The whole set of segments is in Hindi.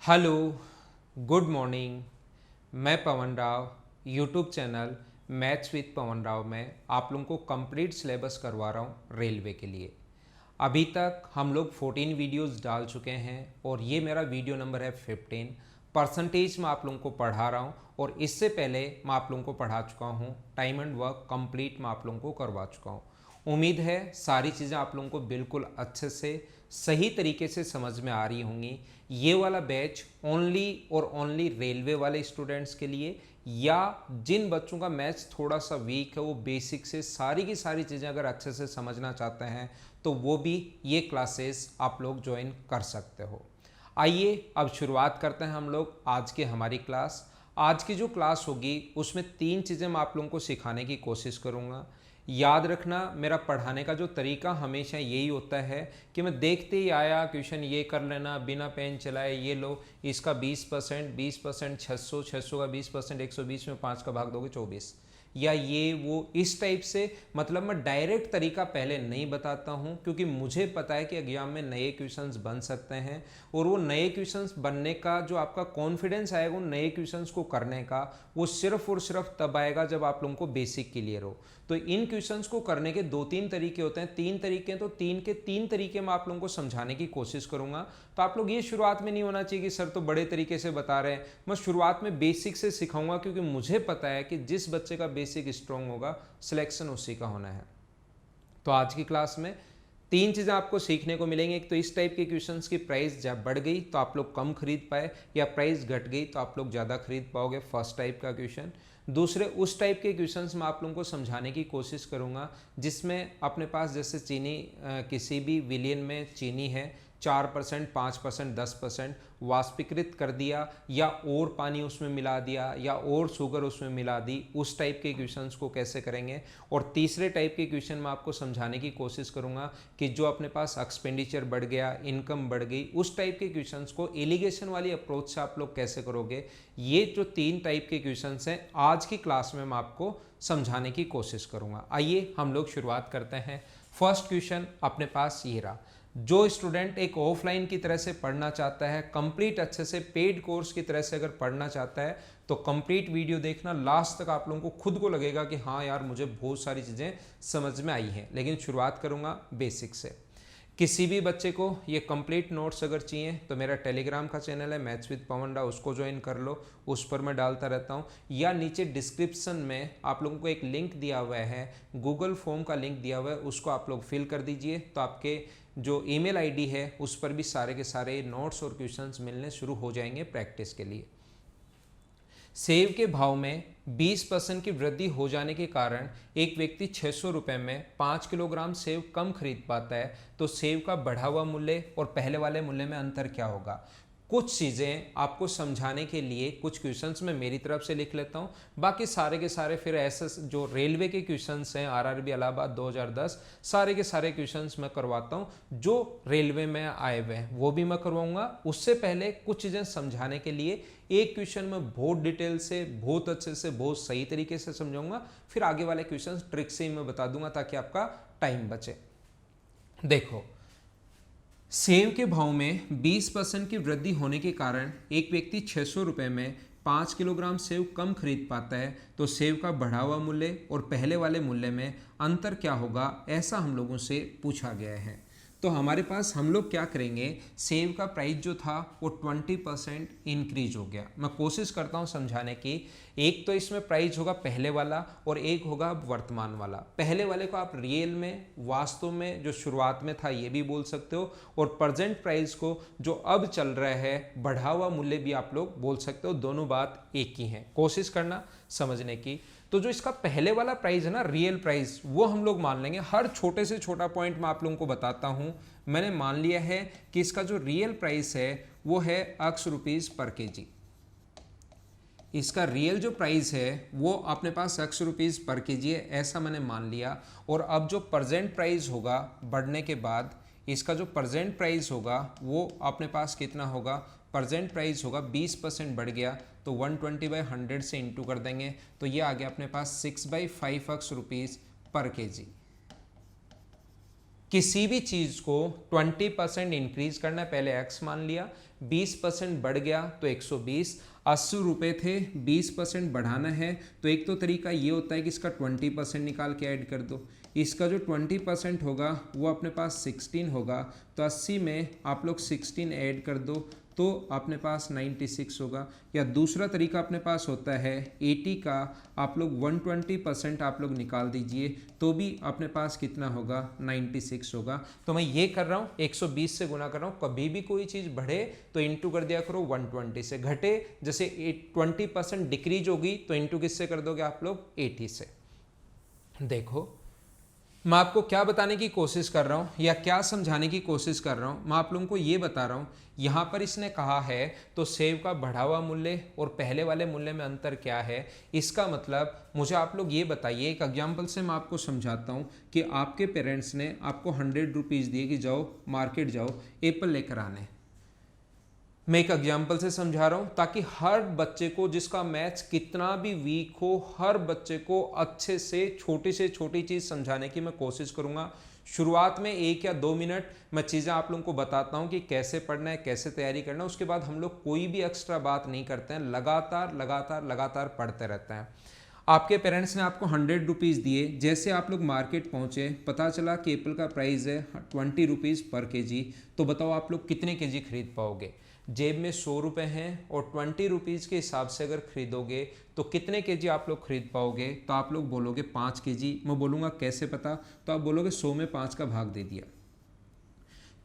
Hello, good morning. मैं Pawan Rao, YouTube channel maths with Pawan Rao में आप लोगों को कंप्लीट सिलेबस करवा रहा हूँ रेलवे के लिए। अभी तक हम लोग 14 वीडियोस डाल चुके हैं और ये मेरा वीडियो नंबर है 15। परसेंटेज मैं आप लोगों को पढ़ा रहा हूँ और इससे पहले मैं आप लोगों को पढ़ा चुका हूँ। टाइम एंड वर्क कंप्लीट मैं आप लोगों को करवा चुका हूँ। उम्मीद है सारी चीज़ें आप लोगों को बिल्कुल अच्छे से सही तरीके से समझ में आ रही होंगी। ये वाला बैच ओनली और ओनली रेलवे वाले स्टूडेंट्स के लिए, या जिन बच्चों का मैथ्स थोड़ा सा वीक है, वो बेसिक से सारी की सारी चीज़ें अगर अच्छे से समझना चाहते हैं तो वो भी ये क्लासेस आप लोग ज्वाइन कर सकते हो। आइए अब शुरुआत करते हैं हम लोग आज की हमारी क्लास। आज की जो क्लास होगी उसमें 3 चीज़ें मैं आप लोगों को सिखाने की कोशिश करूँगा। याद रखना, मेरा पढ़ाने का जो तरीका हमेशा यही होता है कि मैं देखते ही आया क्वेश्चन ये कर लेना, बिना पेन चलाए ये लो, इसका 20%, 20%, 600, 600 का 20%, 120 में 5 का भाग दोगे 24, या ये वो इस टाइप से। मतलब मैं डायरेक्ट तरीका पहले नहीं बताता हूँ क्योंकि मुझे पता है कि एग्जाम में नए क्वेश्चंस बन सकते हैं और वो नए क्वेश्चंस बनने का जो आपका कॉन्फिडेंस आएगा उन नए क्वेश्चंस को करने का, वो सिर्फ और सिर्फ तब आएगा जब आप लोगों को बेसिक क्लियर हो। तो इन क्वेश्चंस को करने के 2-3 तरीके होते हैं, 3 तरीके हैं, तो 3 के 3 तरीके मैं आप लोगों को समझाने की कोशिश करूंगा। तो आप लोग ये शुरुआत में नहीं होना चाहिए कि सर तो बड़े तरीके से बता रहे हैं। मैं शुरुआत में बेसिक से सिखाऊंगा क्योंकि मुझे पता है कि जिस बच्चे का बेसिक स्ट्रांग होगा सिलेक्शन उसी का होना है। तो आज की क्लास में 3 चीज़ें आपको सीखने को मिलेंगी। एक तो इस टाइप के क्वेश्चंस की प्राइस जब बढ़ गई तो आप लोग कम खरीद पाए, या प्राइस घट गई तो आप लोग ज़्यादा खरीद पाओगे, फर्स्ट टाइप का क्वेश्चन। दूसरे उस टाइप के क्वेश्चंस मैं आप लोगों को समझाने की कोशिश करूंगा जिसमें अपने पास जैसे चीनी, किसी भी विलियन में चीनी है, 4%, 5%, 10% वाष्पीकृत कर दिया, या और पानी उसमें मिला दिया, या और शुगर उसमें मिला दी, उस टाइप के क्वेश्चंस को कैसे करेंगे। और तीसरे टाइप के क्वेश्चन मैं आपको समझाने की कोशिश करूंगा कि जो अपने पास एक्सपेंडिचर बढ़ गया, इनकम बढ़ गई, उस टाइप के क्वेश्चंस को एलिगेशन वाली अप्रोच से आप लोग कैसे करोगे। ये जो 3 टाइप के क्वेश्चंस हैं आज की क्लास में मैं आपको समझाने की कोशिश करूंगा। आइए हम लोग शुरुआत करते हैं। फर्स्ट क्वेश्चन अपने पास ये रहा। जो स्टूडेंट एक ऑफलाइन की तरह से पढ़ना चाहता है, कंप्लीट अच्छे से पेड कोर्स की तरह से अगर पढ़ना चाहता है तो कंप्लीट वीडियो देखना, लास्ट तक आप लोगों को खुद को लगेगा कि हाँ यार मुझे बहुत सारी चीज़ें समझ में आई हैं। लेकिन शुरुआत करूँगा बेसिक से। किसी भी बच्चे को ये कंप्लीट नोट्स अगर चाहिए तो मेरा टेलीग्राम का चैनल है मैथ्स विद पवन राव, उसको ज्वाइन कर लो, उस पर मैं डालता रहता हूँ। या नीचे डिस्क्रिप्शन में आप लोगों को एक लिंक दिया हुआ है, गूगल फॉर्म का लिंक दिया हुआ है, उसको आप लोग फिल कर दीजिए तो आपके जो ईमेल आईडी है उस पर भी सारे के सारे नोट्स और क्वेश्चंस मिलने शुरू हो जाएंगे प्रैक्टिस के लिए। सेब के भाव में 20% की वृद्धि हो जाने के कारण एक व्यक्ति 600 रुपये में 5 किलोग्राम सेब कम खरीद पाता है, तो सेब का बढ़ा हुआ मूल्य और पहले वाले मूल्य में अंतर क्या होगा। कुछ चीज़ें आपको समझाने के लिए कुछ क्वेश्चंस मैं मेरी तरफ से लिख लेता हूँ, बाकी सारे के सारे फिर ऐसे जो रेलवे के क्वेश्चंस हैं, आरआरबी इलाहाबाद 2010, सारे के सारे क्वेश्चंस मैं करवाता हूँ जो रेलवे में आए हुए हैं वो भी मैं करवाऊंगा। उससे पहले कुछ चीज़ें समझाने के लिए एक क्वेश्चन में बहुत डिटेल से, बहुत अच्छे से, बहुत सही तरीके से समझाऊंगा, फिर आगे वाले क्वेश्चन ट्रिक से ही मैं बता दूंगा ताकि आपका टाइम बचे। देखो, सेब के भाव में 20% की वृद्धि होने के कारण एक व्यक्ति 600 रुपये में 5 किलोग्राम सेब कम खरीद पाता है, तो सेब का बढ़ा हुआ मूल्य और पहले वाले मूल्य में अंतर क्या होगा, ऐसा हम लोगों से पूछा गया है। तो हमारे पास हम लोग क्या करेंगे, सेब का प्राइस जो था वो 20% इंक्रीज हो गया। मैं कोशिश करता हूँ समझाने की। एक तो इसमें प्राइस होगा पहले वाला और एक होगा वर्तमान वाला। पहले वाले को आप रियल में, वास्तव में जो शुरुआत में था ये भी बोल सकते हो, और प्रेजेंट प्राइस को जो अब चल रहा है बढ़ा हुआ मूल्य भी आप लोग बोल सकते हो। दोनों बात एक ही है, कोशिश करना समझने की। तो जो इसका पहले वाला प्राइस है ना, रियल प्राइस, वो हम लोग मान लेंगे। हर छोटे से छोटा पॉइंट मैं आप लोगों को बताता हूं। मैंने मान लिया है कि इसका जो रियल प्राइस है वो है ₹X पर केजी। इसका रियल जो प्राइस है वो अपने पास ₹X पर केजी है, ऐसा मैंने मान लिया। और अब जो प्रेजेंट प्राइस होगा बढ़ने के बाद, इसका जो प्रेजेंट प्राइस होगा वो अपने पास कितना होगा, प्रेजेंट प्राइस होगा 20% बढ़ गया तो 120/100 से इंटू कर देंगे, तो ये आ गया अपने पास 6/5 पर केजी। किसी भी चीज़ को 20% इंक्रीज करना है, पहले x मान लिया, 20% बढ़ गया तो 120, 80 रुपये थे, 20% बढ़ाना है तो एक तो तरीका ये होता है कि इसका 20% निकाल के ऐड कर दो। इसका जो 20% होगा वो अपने पास 16 होगा, तो 80 में आप लोग 16 ऐड कर दो तो अपने पास 96 होगा। या दूसरा तरीका अपने पास होता है 80 का आप लोग 120% आप लोग निकाल दीजिए तो भी अपने पास कितना होगा, 96 होगा। तो मैं ये कर रहा हूँ 120 से गुना कर रहा हूँ। कभी भी कोई चीज़ बढ़े तो इंटू कर दिया करो 120 से, घटे जैसे 20% डिक्रीज होगी तो इंटू किससे कर दोगे आप लोग, 80 से। देखो मैं आपको क्या बताने की कोशिश कर रहा हूँ या क्या समझाने की कोशिश कर रहा हूँ, मैं आप लोगों को ये बता रहा हूँ। यहाँ पर इसने कहा है तो सेव का बढ़ा हुआ मूल्य और पहले वाले मूल्य में अंतर क्या है, इसका मतलब मुझे आप लोग ये बताइए। एक एग्जाम्पल से मैं आपको समझाता हूँ कि आपके पेरेंट्स ने आपको 100 रुपीज़ दिए कि जाओ मार्केट जाओ एप्पल लेकर आने। मैं एक एग्जाम्पल से समझा रहा हूं ताकि हर बच्चे को, जिसका मैथ्स कितना भी वीक हो, हर बच्चे को अच्छे से छोटी चीज़ समझाने की मैं कोशिश करूंगा। शुरुआत में 1 या 2 मिनट मैं चीज़ें आप लोगों को बताता हूं कि कैसे पढ़ना है, कैसे तैयारी करना है। उसके बाद हम लोग कोई भी एक्स्ट्रा बात नहीं करते हैं, लगातार पढ़ते रहते हैं। आपके पेरेंट्स ने आपको 100 रुपीज़ दिए, जैसे आप लोग मार्केट पहुंचे पता चला कि एप्पल का प्राइस है 20 रुपीज़ पर केजी, तो बताओ आप लोग कितने केजी खरीद पाओगे। जेब में 100 रुपये हैं और 20 रुपीज़ के हिसाब से अगर खरीदोगे तो कितने केजी आप लोग खरीद पाओगे, तो आप लोग बोलोगे 5 केजी। मैं बोलूँगा कैसे पता, तो आप बोलोगे 100 में 5 का भाग दे दिया।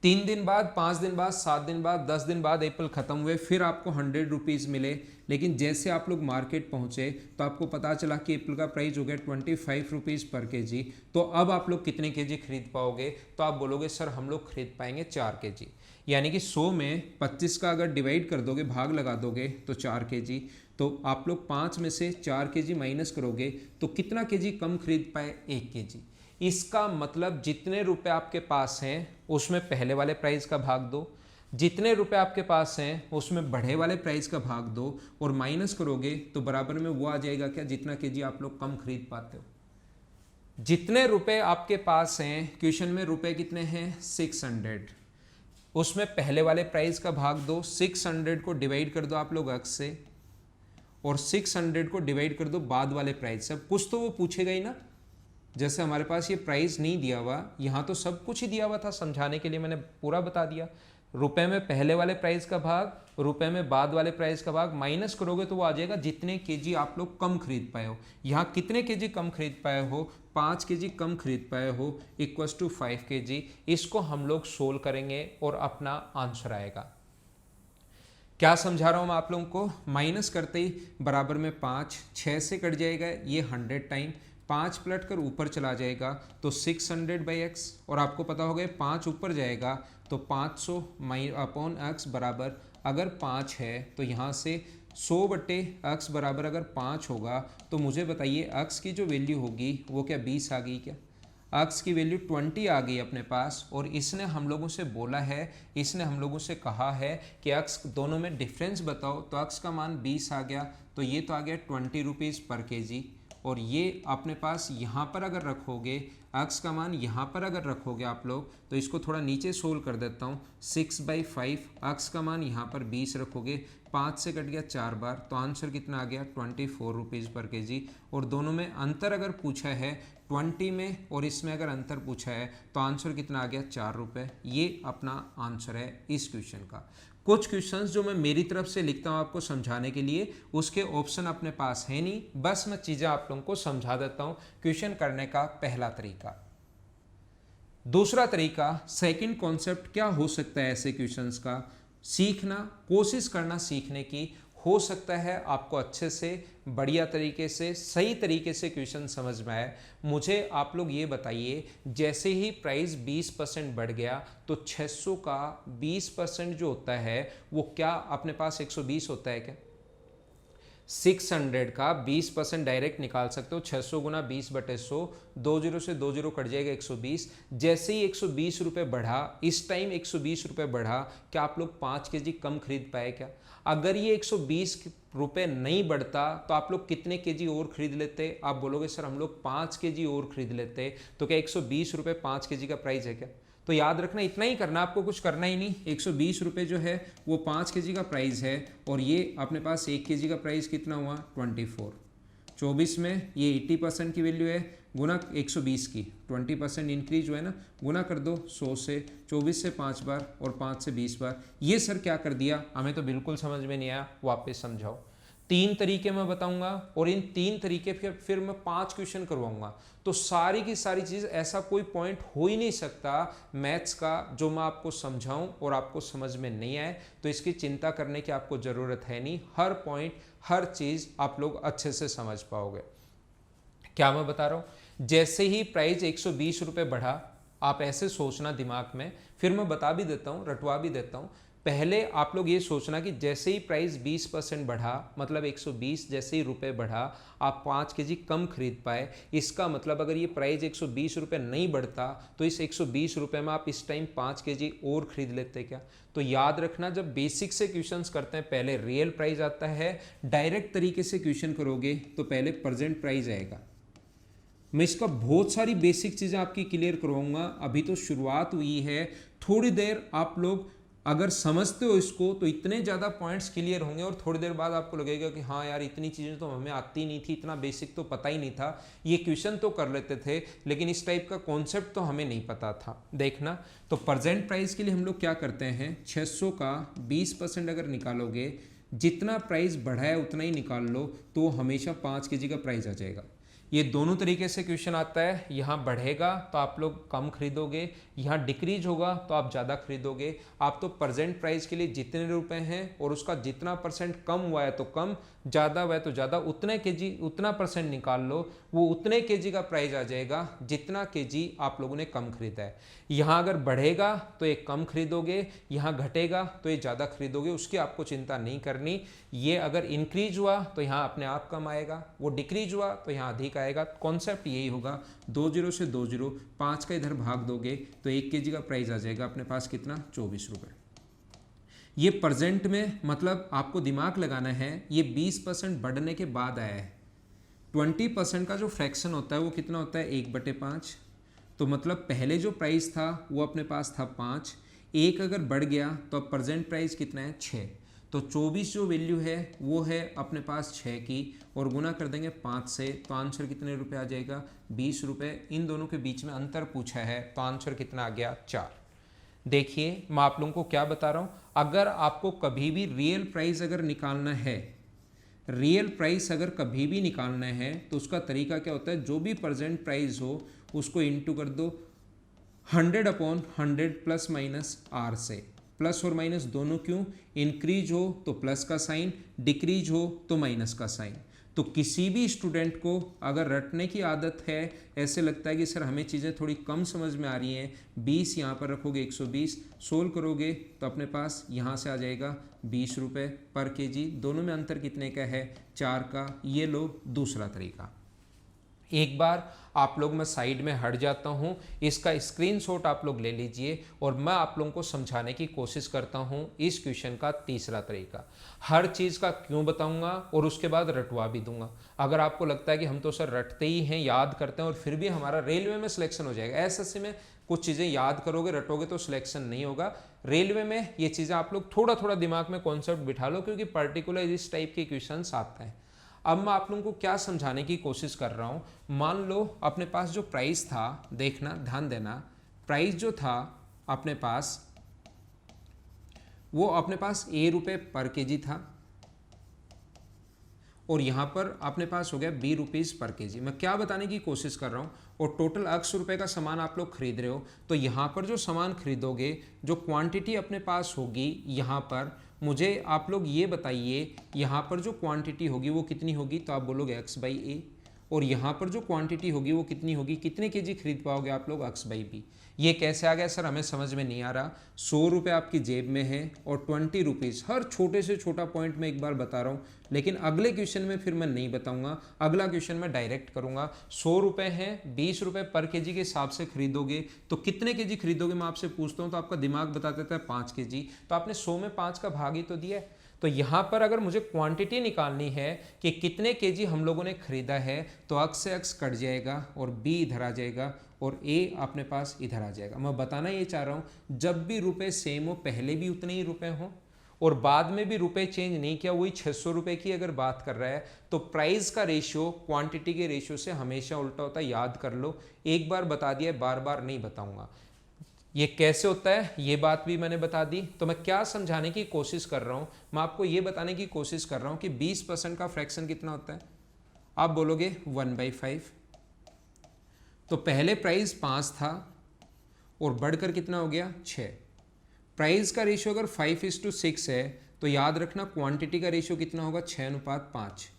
3 दिन बाद, 5 दिन बाद, 7 दिन बाद, 10 दिन बाद एप्पल ख़त्म हुए, फिर आपको 100 रुपीज़ मिले। लेकिन जैसे आप लोग मार्केट पहुँचे तो आपको पता चला कि एप्पल का प्राइस हो गया 25 रुपीज़ पर केजी। तो अब आप लोग कितने केजी खरीद पाओगे, तो आप बोलोगे सर हम लोग खरीद पाएंगे 4 केजी। यानी कि 100 में 25 का अगर डिवाइड कर दोगे, भाग लगा दोगे तो 4 केजी। तो आप लोग 5 में से 4 केजी माइनस करोगे तो कितना केजी कम खरीद पाए, 1 केजी। इसका मतलब जितने रुपए आपके पास हैं उसमें पहले वाले प्राइस का भाग दो, जितने रुपए आपके पास हैं उसमें बढ़े वाले प्राइस का भाग दो और माइनस करोगे तो बराबर में वो आ जाएगा क्या, जितना केजी आप लोग कम खरीद पाते हो। जितने रुपए आपके पास हैं, क्वेश्चन में रुपए कितने हैं 600, उसमें पहले वाले प्राइस का भाग दो, 600 को डिवाइड कर दो आप लोग x से और 600 को डिवाइड कर दो बाद वाले प्राइस से। अब कुछ तो वो पूछेगा ही ना, जैसे हमारे पास ये प्राइस नहीं दिया हुआ, यहाँ तो सब कुछ ही दिया हुआ था, समझाने के लिए मैंने पूरा बता दिया। रुपए में पहले वाले प्राइस का भाग, रुपए में बाद वाले प्राइस का भाग, माइनस करोगे तो वो आ जाएगा जितने केजी आप लोग कम खरीद पाए हो। यहाँ कितने केजी कम खरीद पाए हो, 5 केजी कम खरीद पाए हो, इक्वल्स टू 5 केजी। इसको हम लोग सोल्व करेंगे और अपना आंसर आएगा। क्या समझा रहा हूँ मैं आप लोगों को, माइनस करते ही बराबर में 5, 6 से कट जाएगा ये 100 टाइम, 5 पलट कर ऊपर चला जाएगा तो 600/x, और आपको पता होगा 5 ऊपर जाएगा तो 500 अपॉन x बराबर, अगर 5 है तो यहाँ से 100/x बराबर अगर 5 होगा तो मुझे बताइए x की जो वैल्यू होगी वो क्या 20 आ गई क्या, x की वैल्यू 20 आ गई अपने पास। और इसने हम लोगों से बोला है, इसने हम लोगों से कहा है कि x दोनों में डिफरेंस बताओ, तो x का मान 20 आ गया, तो ये तो आ गया 20 रुपीज़ पर केजी। और ये अपने पास यहाँ पर अगर रखोगे, x का मान यहाँ पर अगर रखोगे आप लोग, तो इसको थोड़ा नीचे सोल्व कर देता हूँ, 6/5, x का मान यहाँ पर 20 रखोगे, 5 से कट गया 4 बार, तो आंसर कितना आ गया 24 रुपीज़ पर केजी। और दोनों में अंतर अगर पूछा है 20 में और इसमें अगर अंतर पूछा है तो आंसर कितना आ गया 4 रुपये। ये अपना आंसर है इस क्वेश्चन का। कुछ क्वेश्चंस जो मैं मेरी तरफ से लिखता हूँ आपको समझाने के लिए, उसके ऑप्शन अपने पास है नहीं, बस मैं चीज़ें आप लोगों को समझा देता हूँ। क्वेश्चन करने का पहला तरीका। दूसरा तरीका, सेकंड कॉन्सेप्ट क्या हो सकता है ऐसे क्वेश्चंस का, सीखना, कोशिश करना सीखने की। हो सकता है आपको अच्छे से, बढ़िया तरीके से, सही तरीके से क्वेश्चन समझ में आए। मुझे आप लोग ये बताइए, जैसे ही प्राइस 20% बढ़ गया तो 600 का 20% जो होता है वो क्या अपने पास 120 होता है क्या? 600 का 20% डायरेक्ट निकाल सकते हो, 600 गुना 20/100, 2 जीरो से 2 जीरो कट जाएगा 120। जैसे ही 120 रुपये बढ़ा, इस टाइम 120 रुपये बढ़ा, क्या आप लोग 5 केजी कम खरीद पाए क्या? अगर ये 120 रुपये नहीं बढ़ता तो आप लोग कितने केजी और खरीद लेते? आप बोलोगे सर हम लोग 5 केजी और खरीद लेते, तो क्या 120 रुपये 5 केजी का प्राइस है क्या? तो याद रखना इतना ही करना, आपको कुछ करना ही नहीं। 120 रुपये जो है वो 5 kg का प्राइस है, और ये अपने पास 1 kg का प्राइस कितना हुआ 24। 24 में ये 80% की वैल्यू है, गुना 120 की 20% इंक्रीज हुआ है ना, गुना कर दो 100 से, 24 से 5 बार और 5 से 20 बार। ये सर क्या कर दिया, हमें तो बिल्कुल समझ में नहीं आया, वापस समझाओ। 3 तरीके मैं बताऊंगा और इन 3 तरीके फिर मैं 5 क्वेश्चन करवाऊंगा। तो सारी की सारी चीज़, ऐसा कोई पॉइंट हो ही नहीं सकता मैथ्स का जो मैं आपको समझाऊं और आपको समझ में नहीं आए। तो इसकी चिंता करने की आपको ज़रूरत है नहीं, हर पॉइंट हर चीज़ आप लोग अच्छे से समझ पाओगे। क्या मैं बता रहा हूँ, जैसे ही प्राइस 120 रुपये बढ़ा, आप ऐसे सोचना दिमाग में, फिर मैं बता भी देता हूँ, रटवा भी देता हूँ। पहले आप लोग ये सोचना कि जैसे ही प्राइस 20% बढ़ा, मतलब 120 जैसे ही रुपए बढ़ा, आप 5 kg कम खरीद पाए। इसका मतलब अगर ये प्राइस 120 रुपये नहीं बढ़ता तो इस 120 रुपये में आप इस टाइम 5 kg और खरीद लेते क्या। तो याद रखना, जब बेसिक से क्वेश्चंस करते हैं पहले रियल प्राइस आता है, डायरेक्ट तरीके से क्वेश्चन करोगे तो पहले प्रेजेंट प्राइस आएगा। मैं इसका बहुत सारी बेसिक चीज़ें आपकी क्लियर करवाऊंगा, अभी तो शुरुआत हुई है। थोड़ी देर आप लोग अगर समझते हो इसको तो इतने ज़्यादा पॉइंट्स क्लियर होंगे, और थोड़ी देर बाद आपको लगेगा कि हाँ यार इतनी चीज़ें तो हमें आती नहीं थी, इतना बेसिक तो पता ही नहीं था, ये क्वेश्चन तो कर लेते थे लेकिन इस टाइप का कॉन्सेप्ट तो हमें नहीं पता था। देखना, तो प्रेजेंट प्राइस के लिए हम लोग क्या करते हैं, 600 का 20% अगर निकालोगे, जितना प्राइस बढ़ा है उतना ही निकाल लो, तो हमेशा 5 kg का प्राइस आ जाएगा। ये दोनों तरीके से क्वेश्चन आता है, यहाँ बढ़ेगा तो आप लोग कम खरीदोगे, यहाँ डिक्रीज होगा तो आप ज़्यादा खरीदोगे। आप तो प्रेजेंट प्राइस के लिए जितने रुपए हैं और उसका जितना परसेंट कम हुआ है तो कम, ज़्यादा हुआ है तो ज़्यादा, उतने केजी उतना परसेंट निकाल लो, वो उतने केजी का प्राइस आ जाएगा जितना केजी आप लोगों ने कम खरीदा है। यहाँ अगर बढ़ेगा तो ये कम खरीदोगे, यहाँ घटेगा तो ये ज़्यादा खरीदोगे, उसकी आपको चिंता नहीं करनी। ये अगर इंक्रीज हुआ तो यहाँ अपने आप कम आएगा, वो डिक्रीज हुआ तो यहाँ अधिक आएगा। कॉन्सेप्ट यही होगा, 2 0 से 2 0, 5 का इधर भाग दोगे तो 1 kg का प्राइस आ जाएगा अपने पास कितना 24 रुपये। ये प्रेजेंट में, मतलब आपको दिमाग लगाना है, ये 20% बढ़ने के बाद आया है। 20% का जो फ्रैक्शन होता है वो कितना होता है 1/5। तो मतलब पहले जो प्राइस था वो अपने पास था 5, 1 अगर बढ़ गया तो अब प्रेजेंट प्राइस कितना है 6। तो 24 जो वैल्यू है वो है अपने पास 6 की, और गुना कर देंगे 5 से, तो आंसर कितने रुपए आ जाएगा 20 रुपये। इन दोनों के बीच में अंतर पूछा है तो आंसर कितना आ गया 4। देखिए मैं आप लोगों को क्या बता रहा हूँ, अगर आपको कभी भी रियल प्राइस अगर निकालना है, रियल प्राइस अगर कभी भी निकालना है तो उसका तरीका क्या होता है, जो भी प्रेजेंट प्राइस हो उसको इंटू कर दो 100/100 प्लस माइनस आर से। प्लस और माइनस दोनों क्यों, इंक्रीज हो तो प्लस का साइन, डिक्रीज हो तो माइनस का साइन। तो किसी भी स्टूडेंट को अगर रटने की आदत है, ऐसे लगता है कि सर हमें चीज़ें थोड़ी कम समझ में आ रही हैं, 20 यहाँ पर रखोगे 120, सोल्व करोगे तो अपने पास यहाँ से आ जाएगा 20 रुपये पर केजी। दोनों में अंतर कितने का है 4 का। ये लो दूसरा तरीका। एक बार आप लोग, मैं साइड में हट जाता हूँ, इसका स्क्रीनशॉट आप लोग ले लीजिए और मैं आप लोगों को समझाने की कोशिश करता हूँ इस क्वेश्चन का तीसरा तरीका। हर चीज़ का क्यों बताऊँगा और उसके बाद रटवा भी दूंगा। अगर आपको लगता है कि हम तो सर रटते ही हैं, याद करते हैं और फिर भी हमारा रेलवे में सिलेक्शन हो जाएगा, ऐसे में कुछ चीज़ें याद करोगे रटोगे तो सिलेक्शन नहीं होगा। रेलवे में ये चीज़ें आप लोग थोड़ा थोड़ा दिमाग में कॉन्सेप्ट बिठा लो, क्योंकि पर्टिकुलर इस टाइप के क्वेश्चन आते हैं। अब मैं आप लोगों को क्या समझाने की कोशिश कर रहा हूँ, मान लो अपने पास जो प्राइस था, देखना ध्यान देना, प्राइस जो था अपने पास वो अपने पास A रुपये पर केजी था, और यहाँ पर अपने पास हो गया B रुपीज़ पर केजी। मैं क्या बताने की कोशिश कर रहा हूँ, और टोटल X रुपये का सामान आप लोग खरीद रहे हो, तो यहाँ पर जो सामान खरीदोगे, जो क्वांटिटी अपने पास होगी यहाँ पर, मुझे आप लोग ये बताइए यहाँ पर जो क्वांटिटी होगी वो कितनी होगी, तो आप बोलोगे X/A, और यहाँ पर जो क्वांटिटी होगी वो कितनी होगी, कितने केजी खरीद पाओगे आप लोग X/B। ये कैसे आ गया सर, हमें समझ में नहीं आ रहा। 100 रुपये आपकी जेब में है और 20 रुपीज़, हर छोटे से छोटा पॉइंट मैं एक बार बता रहा हूँ, लेकिन अगले क्वेश्चन में फिर मैं नहीं बताऊंगा, अगला क्वेश्चन में डायरेक्ट करूंगा। 100 रुपये हैं, 20 रुपये पर केजी के हिसाब से खरीदोगे तो कितने केजी खरीदोगे मैं आपसे पूछता हूँ, तो आपका दिमाग बता देता है 5 केजी। तो आपने 100 में 5 का भाग ही तो दिया है, तो यहाँ पर अगर मुझे क्वांटिटी निकालनी है कि कितने केजी हम लोगों ने खरीदा है, तो अक्स से अक्स कट जाएगा और बी इधर आ जाएगा और ए अपने पास इधर आ जाएगा। मैं बताना ये चाह रहा हूँ, जब भी रुपए सेम हो, पहले भी उतने ही रुपए हों और बाद में भी रुपए चेंज नहीं किया, वही 600 रुपए की अगर बात कर रहा है, तो प्राइस का रेशियो क्वांटिटी के रेशियो से हमेशा उल्टा होता है, याद कर लो। एक बार बता दिया, बार बार नहीं बताऊंगा। ये कैसे होता है ये बात भी मैंने बता दी। तो मैं क्या समझाने की कोशिश कर रहा हूँ, मैं आपको ये बताने की कोशिश कर रहा हूँ कि 20% का फ्रैक्शन कितना होता है। आप बोलोगे 1/5। तो पहले प्राइस 5 था और बढ़कर कितना हो गया 6। प्राइस का रेशियो अगर 5:6 है तो याद रखना क्वांटिटी का रेशियो कितना होगा 6:5।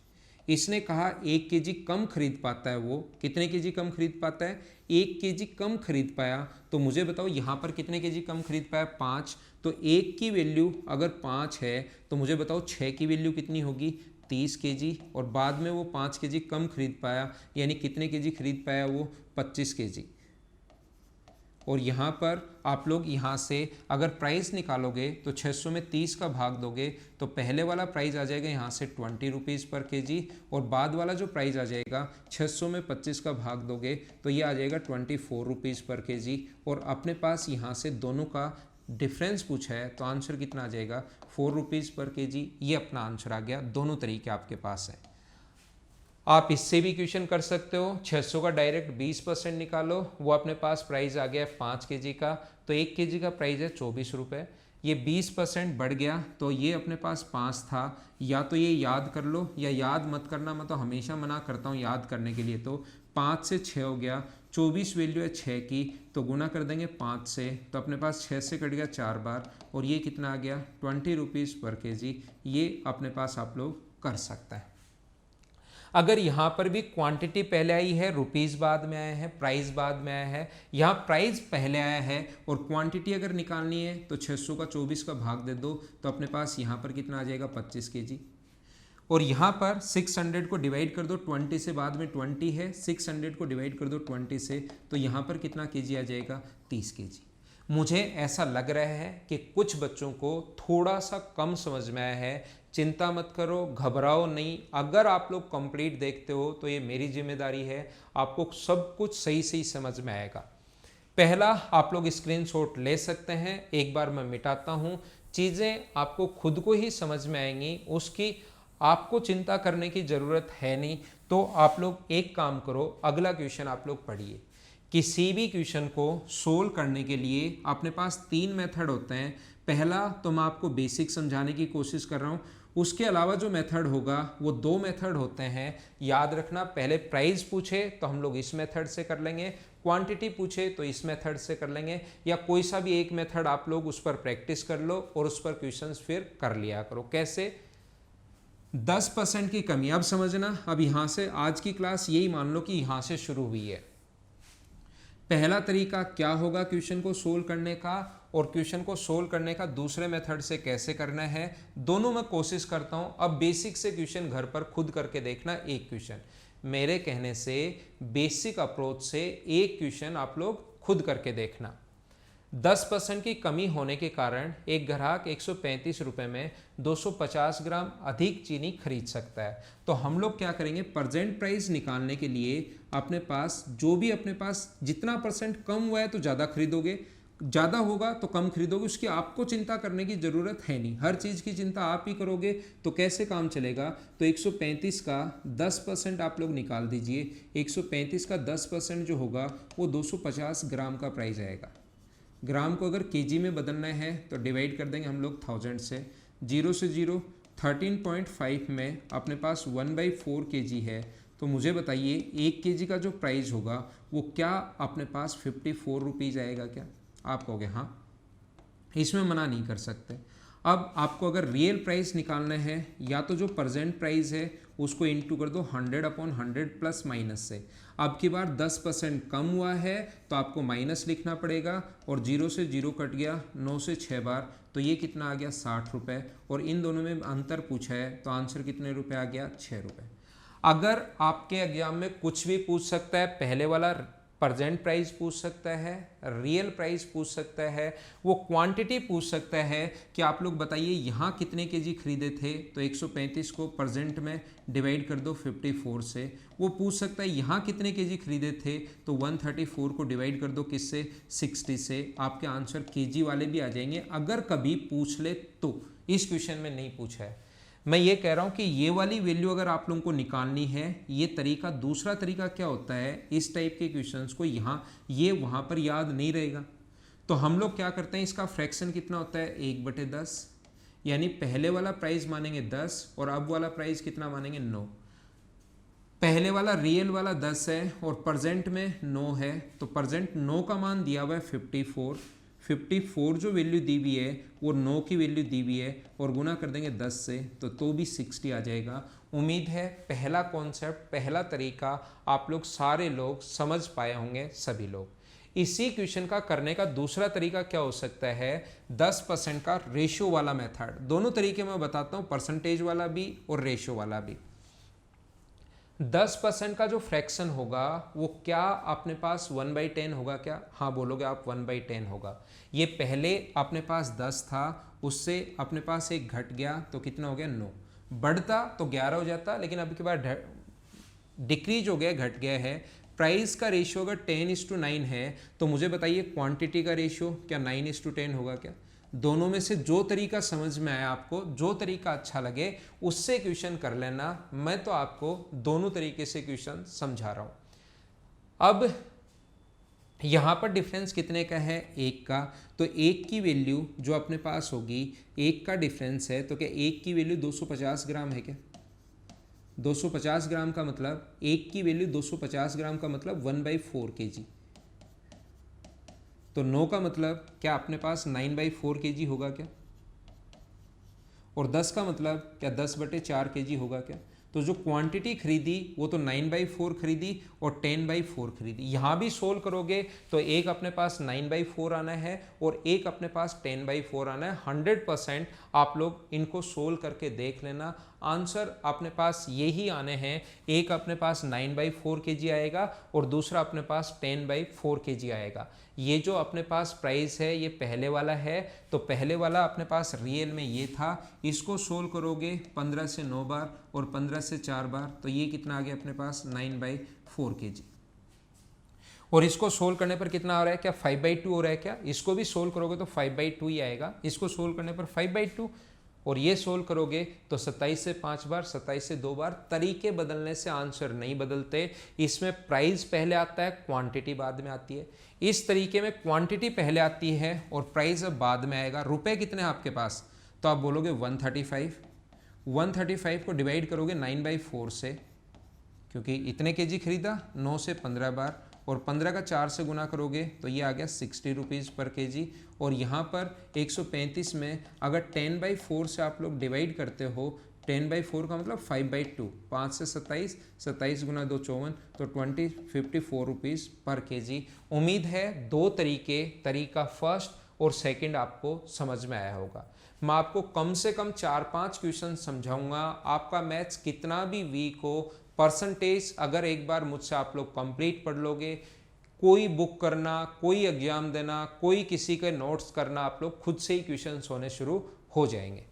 इसने कहा 1 केजी कम खरीद पाता है, वो कितने केजी कम खरीद पाता है, 1 केजी कम खरीद पाया। तो मुझे बताओ यहाँ पर कितने केजी कम खरीद पाया 5। तो 1 की वैल्यू अगर 5 है तो मुझे बताओ 6 की वैल्यू कितनी होगी 30 केजी, और बाद में वो 5 केजी कम खरीद पाया, यानी कितने केजी खरीद पाया वो 25 केजी। और यहाँ पर आप लोग यहाँ से अगर प्राइस निकालोगे तो 600 में 30 का भाग दोगे तो पहले वाला प्राइस आ जाएगा यहाँ से 20 रुपीज़ पर केजी, और बाद वाला जो प्राइस आ जाएगा 600 में 25 का भाग दोगे तो ये आ जाएगा 24 रुपीज़ पर केजी। और अपने पास यहाँ से दोनों का डिफरेंस पूछा है तो आंसर कितना आ जाएगा 4 रुपीज़ पर केजी। ये अपना आंसर आ गया। दोनों तरीके आपके पास हैं। आप इससे भी क्वेश्चन कर सकते हो, 600 का डायरेक्ट 20% निकालो, वो अपने पास प्राइस आ गया 5 केजी का, तो 1 केजी का प्राइस है 24 रुपये। ये 20% बढ़ गया तो ये अपने पास 5 था। या तो ये याद कर लो या याद मत करना, मैं तो हमेशा मना करता हूँ याद करने के लिए। तो 5 से 6 हो गया, 24 वैल्यू है 6 की, तो गुना कर देंगे 5 से, तो अपने पास 6 से कट गया 4 बार, और ये कितना आ गया 20 रुपीज़ पर केजी। ये अपने पास आप लोग कर सकते हैं। अगर यहाँ पर भी क्वांटिटी पहले आई है, रुपीज़ बाद में आया है, प्राइस बाद में आया है, यहाँ प्राइस पहले आया है और क्वांटिटी अगर निकालनी है तो 600 का 24 का भाग दे दो, तो अपने पास यहाँ पर कितना आ जाएगा 25 केजी। और यहाँ पर 600 को डिवाइड कर दो 20 से, बाद में 20 है, 600 को डिवाइड कर दो 20 से, तो यहाँ पर कितना केजी आ जाएगा 30 केजी। मुझे ऐसा लग रहा है कि कुछ बच्चों को थोड़ा सा कम समझ में आया है। चिंता मत करो, घबराओ नहीं। अगर आप लोग कंप्लीट देखते हो तो ये मेरी जिम्मेदारी है, आपको सब कुछ सही सही समझ में आएगा। पहला आप लोग स्क्रीनशॉट ले सकते हैं, एक बार मैं मिटाता हूँ, चीज़ें आपको खुद को ही समझ में आएंगी, उसकी आपको चिंता करने की ज़रूरत है नहीं। तो आप लोग एक काम करो, अगला क्वेश्चन आप लोग पढ़िए। किसी भी क्वेश्चन को सोल्व करने के लिए अपने पास 3 मेथड होते हैं। पहला तो मैं आपको बेसिक समझाने की कोशिश कर रहा हूँ, उसके अलावा जो मेथड होगा वो 2 मेथड होते हैं। याद रखना, पहले प्राइस पूछे तो हम लोग इस मेथड से कर लेंगे, क्वांटिटी पूछे तो इस मेथड से कर लेंगे, या कोई सा भी एक मेथड आप लोग उस पर प्रैक्टिस कर लो और उस पर क्वेश्चंस फिर कर लिया करो। कैसे? 10% की कमी। अब समझना, अब यहाँ से आज की क्लास यही मान लो कि यहाँ से शुरू हुई है। पहला तरीका क्या होगा क्वेश्चन को सोल्व करने का, और क्वेश्चन को सोल्व करने का दूसरे मेथड से कैसे करना है, दोनों मैं कोशिश करता हूं। अब बेसिक से क्वेश्चन घर पर खुद करके देखना, एक क्वेश्चन मेरे कहने से, बेसिक अप्रोच से एक क्वेश्चन आप लोग खुद करके देखना। 10% की कमी होने के कारण एक ग्राहक 135 रुपये में 250 ग्राम अधिक चीनी खरीद सकता है। तो हम लोग क्या करेंगे, प्रेजेंट प्राइस निकालने के लिए अपने पास जो भी अपने पास जितना परसेंट कम हुआ है तो ज़्यादा खरीदोगे, ज़्यादा होगा तो कम खरीदोगे, उसकी आपको चिंता करने की ज़रूरत है नहीं। हर चीज़ की चिंता आप ही करोगे तो कैसे काम चलेगा। तो 135 का 10% आप लोग निकाल दीजिए। 135 का 10% जो होगा वो 250 ग्राम का प्राइस आएगा। ग्राम को अगर केजी में बदलना है तो डिवाइड कर देंगे हम लोग 1000 से। 0 से 0 13.5 में अपने पास 1/4 केजी है। तो मुझे बताइए 1 केजी का जो प्राइस होगा वो क्या अपने पास 54 रुपीज़ आएगा क्या? आप कहोगे हाँ, इसमें मना नहीं कर सकते। अब आपको अगर रियल प्राइस निकालना है, या तो जो प्रेजेंट प्राइस है उसको इंटू कर दो 100/100 प्लस माइनस से। अब की बार 10% कम हुआ है तो आपको माइनस लिखना पड़ेगा, और 0 से 0 कट गया 9 से 6 बार, तो ये कितना आ गया 60 रुपये। और इन दोनों में अंतर पूछा है तो आंसर कितने रुपए आ गया 6 रुपये। अगर आपके एग्जाम में कुछ भी पूछ सकता है, पहले वाला प्रेजेंट प्राइस पूछ सकता है, रियल प्राइस पूछ सकता है, वो क्वांटिटी पूछ सकता है कि आप लोग बताइए यहाँ कितने केजी खरीदे थे, तो 135 को प्रेजेंट में डिवाइड कर दो 54 से। वो पूछ सकता है यहाँ कितने केजी खरीदे थे, तो 134 को डिवाइड कर दो किससे, 60 से। आपके आंसर केजी वाले भी आ जाएंगे अगर कभी पूछ ले तो। इस क्वेश्चन में नहीं पूछा है। मैं ये कह रहा हूँ कि ये वाली वैल्यू अगर आप लोगों को निकालनी है, ये तरीका, दूसरा तरीका क्या होता है, इस टाइप के क्वेश्चंस को यहाँ ये वहाँ पर याद नहीं रहेगा, तो हम लोग क्या करते हैं, इसका फ्रैक्शन कितना होता है, 1/10, यानी पहले वाला प्राइस मानेंगे 10 और अब वाला प्राइस कितना मानेंगे, 9। पहले वाला रियल वाला 10 है और प्रेजेंट में 9 है, तो प्रेजेंट 9 का मान दिया हुआ है 54 जो वैल्यू दी हुई है वो 9 की वैल्यू दी हुई है और गुना कर देंगे 10 से, तो भी 60 आ जाएगा। उम्मीद है पहला कॉन्सेप्ट, पहला तरीका आप लोग सारे लोग समझ पाए होंगे, सभी लोग। इसी क्वेश्चन का करने का दूसरा तरीका क्या हो सकता है, 10% का रेशियो वाला मेथड। दोनों तरीके मैं बताता हूँ, परसेंटेज वाला भी और रेशियो वाला भी। 10% का जो फ्रैक्शन होगा वो क्या अपने पास 1/10 होगा क्या, हाँ बोलोगे आप 1/10 होगा। ये पहले अपने पास 10 था, उससे अपने पास एक घट गया तो कितना हो गया, 9। बढ़ता तो 11 हो जाता, लेकिन अभी के बाद डिक्रीज हो गया, घट गया है। प्राइस का रेशियो अगर 10:9 है तो मुझे बताइए क्वांटिटी का रेशियो क्या 9:10 होगा क्या। दोनों में से जो तरीका समझ में आया आपको, जो तरीका अच्छा लगे उससे क्वेश्चन कर लेना। मैं तो आपको दोनों तरीके से क्वेश्चन समझा रहा हूं। अब यहां पर डिफरेंस कितने का है, 1 का, तो 1 की वैल्यू जो अपने पास होगी, 1 का डिफरेंस है, तो क्या 1 की वैल्यू 250 ग्राम है क्या। 250 ग्राम का मतलब 1 की वैल्यू 250 ग्राम का मतलब 1/4 kg। तो 9 का मतलब क्या अपने पास 9/4 kg होगा क्या, और 10 का मतलब क्या 10/4 kg होगा क्या। तो जो क्वांटिटी खरीदी वो तो 9/4 खरीदी और 10/4 खरीदी। यहाँ भी सोल्व करोगे तो एक अपने पास 9/4 आना है और एक अपने पास 10/4 आना है। 100% आप लोग इनको सोल्व करके देख लेना, आंसर अपने पास यही आने हैं। एक अपने पास 9/4 kg आएगा और दूसरा अपने पास 10/4 kg आएगा। ये जो अपने पास प्राइस है ये पहले वाला है, तो पहले वाला अपने पास रियल में ये था। इसको सोल्व करोगे 15 से 9 बार और 15 से 4 बार, तो ये कितना आ गया अपने पास 9/4 kg। और इसको सोल्व करने पर कितना आ रहा है, क्या 5/2 हो रहा है क्या। इसको भी सोल्व करोगे तो 5/2 ही आएगा। इसको सोल्व करने पर 5/2 और ये सोल्व करोगे तो 27 से 5 बार, 27 से 2 बार। तरीके बदलने से आंसर नहीं बदलते। इसमें प्राइस पहले आता है, क्वांटिटी बाद में आती है। इस तरीके में क्वांटिटी पहले आती है और प्राइस अब बाद में आएगा। रुपए कितने हैं आपके पास, तो आप बोलोगे 135। 135 को डिवाइड करोगे 9/4 से, क्योंकि इतने केजी खरीदा, 9 से 15 बार, और 15 का 4 से गुना करोगे तो ये आ गया 60 रुपीज़ पर केजी। और यहाँ पर 135 में अगर 10/4 से आप लोग डिवाइड करते हो, 10/4 का मतलब 5/2, 5 से 27, 27 गुना 2 54, तो 54 रुपीज़ पर केजी। उम्मीद है दो तरीका फर्स्ट और सेकंड आपको समझ में आया होगा। मैं आपको कम से कम 4-5 क्वेश्चन समझाऊंगा। आपका मैथ्स कितना भी वीक हो, परसेंटेज अगर एक बार मुझसे आप लोग कंप्लीट पढ़ लोगे, कोई बुक करना, कोई एग्जाम देना, कोई किसी के नोट्स करना, आप लोग खुद से ही क्वेश्चंस होने शुरू हो जाएंगे।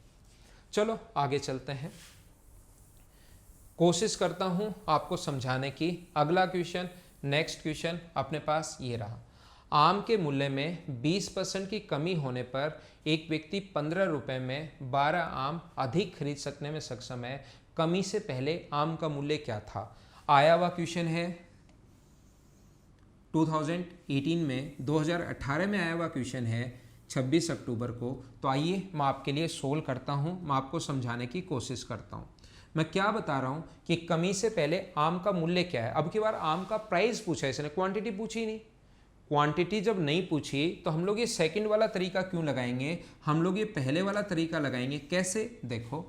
चलो आगे चलते हैं। कोशिश करता हूं आपको समझाने की। अगला क्वेश्चन, नेक्स्ट क्वेश्चन अपने पास ये रहा। आम के मूल्य में 20% की कमी होने पर एक व्यक्ति 15 रुपए में 12 आम अधिक खरीद सकने में सक्षम है। कमी से पहले आम का मूल्य क्या था। आया हुआ क्वेश्चन है 2018 में, 2018 में आया हुआ क्वेश्चन है 26 अक्टूबर को। तो आइए मैं आपके लिए सोल्व करता हूं, मैं आपको समझाने की कोशिश करता हूं। मैं क्या बता रहा हूं कि कमी से पहले आम का मूल्य क्या है। अब की बार आम का प्राइस पूछा है इसने, क्वांटिटी पूछी नहीं। क्वांटिटी जब नहीं पूछी तो हम लोग ये सेकंड वाला तरीका क्यों लगाएंगे, हम लोग ये पहले वाला तरीका लगाएंगे। कैसे, देखो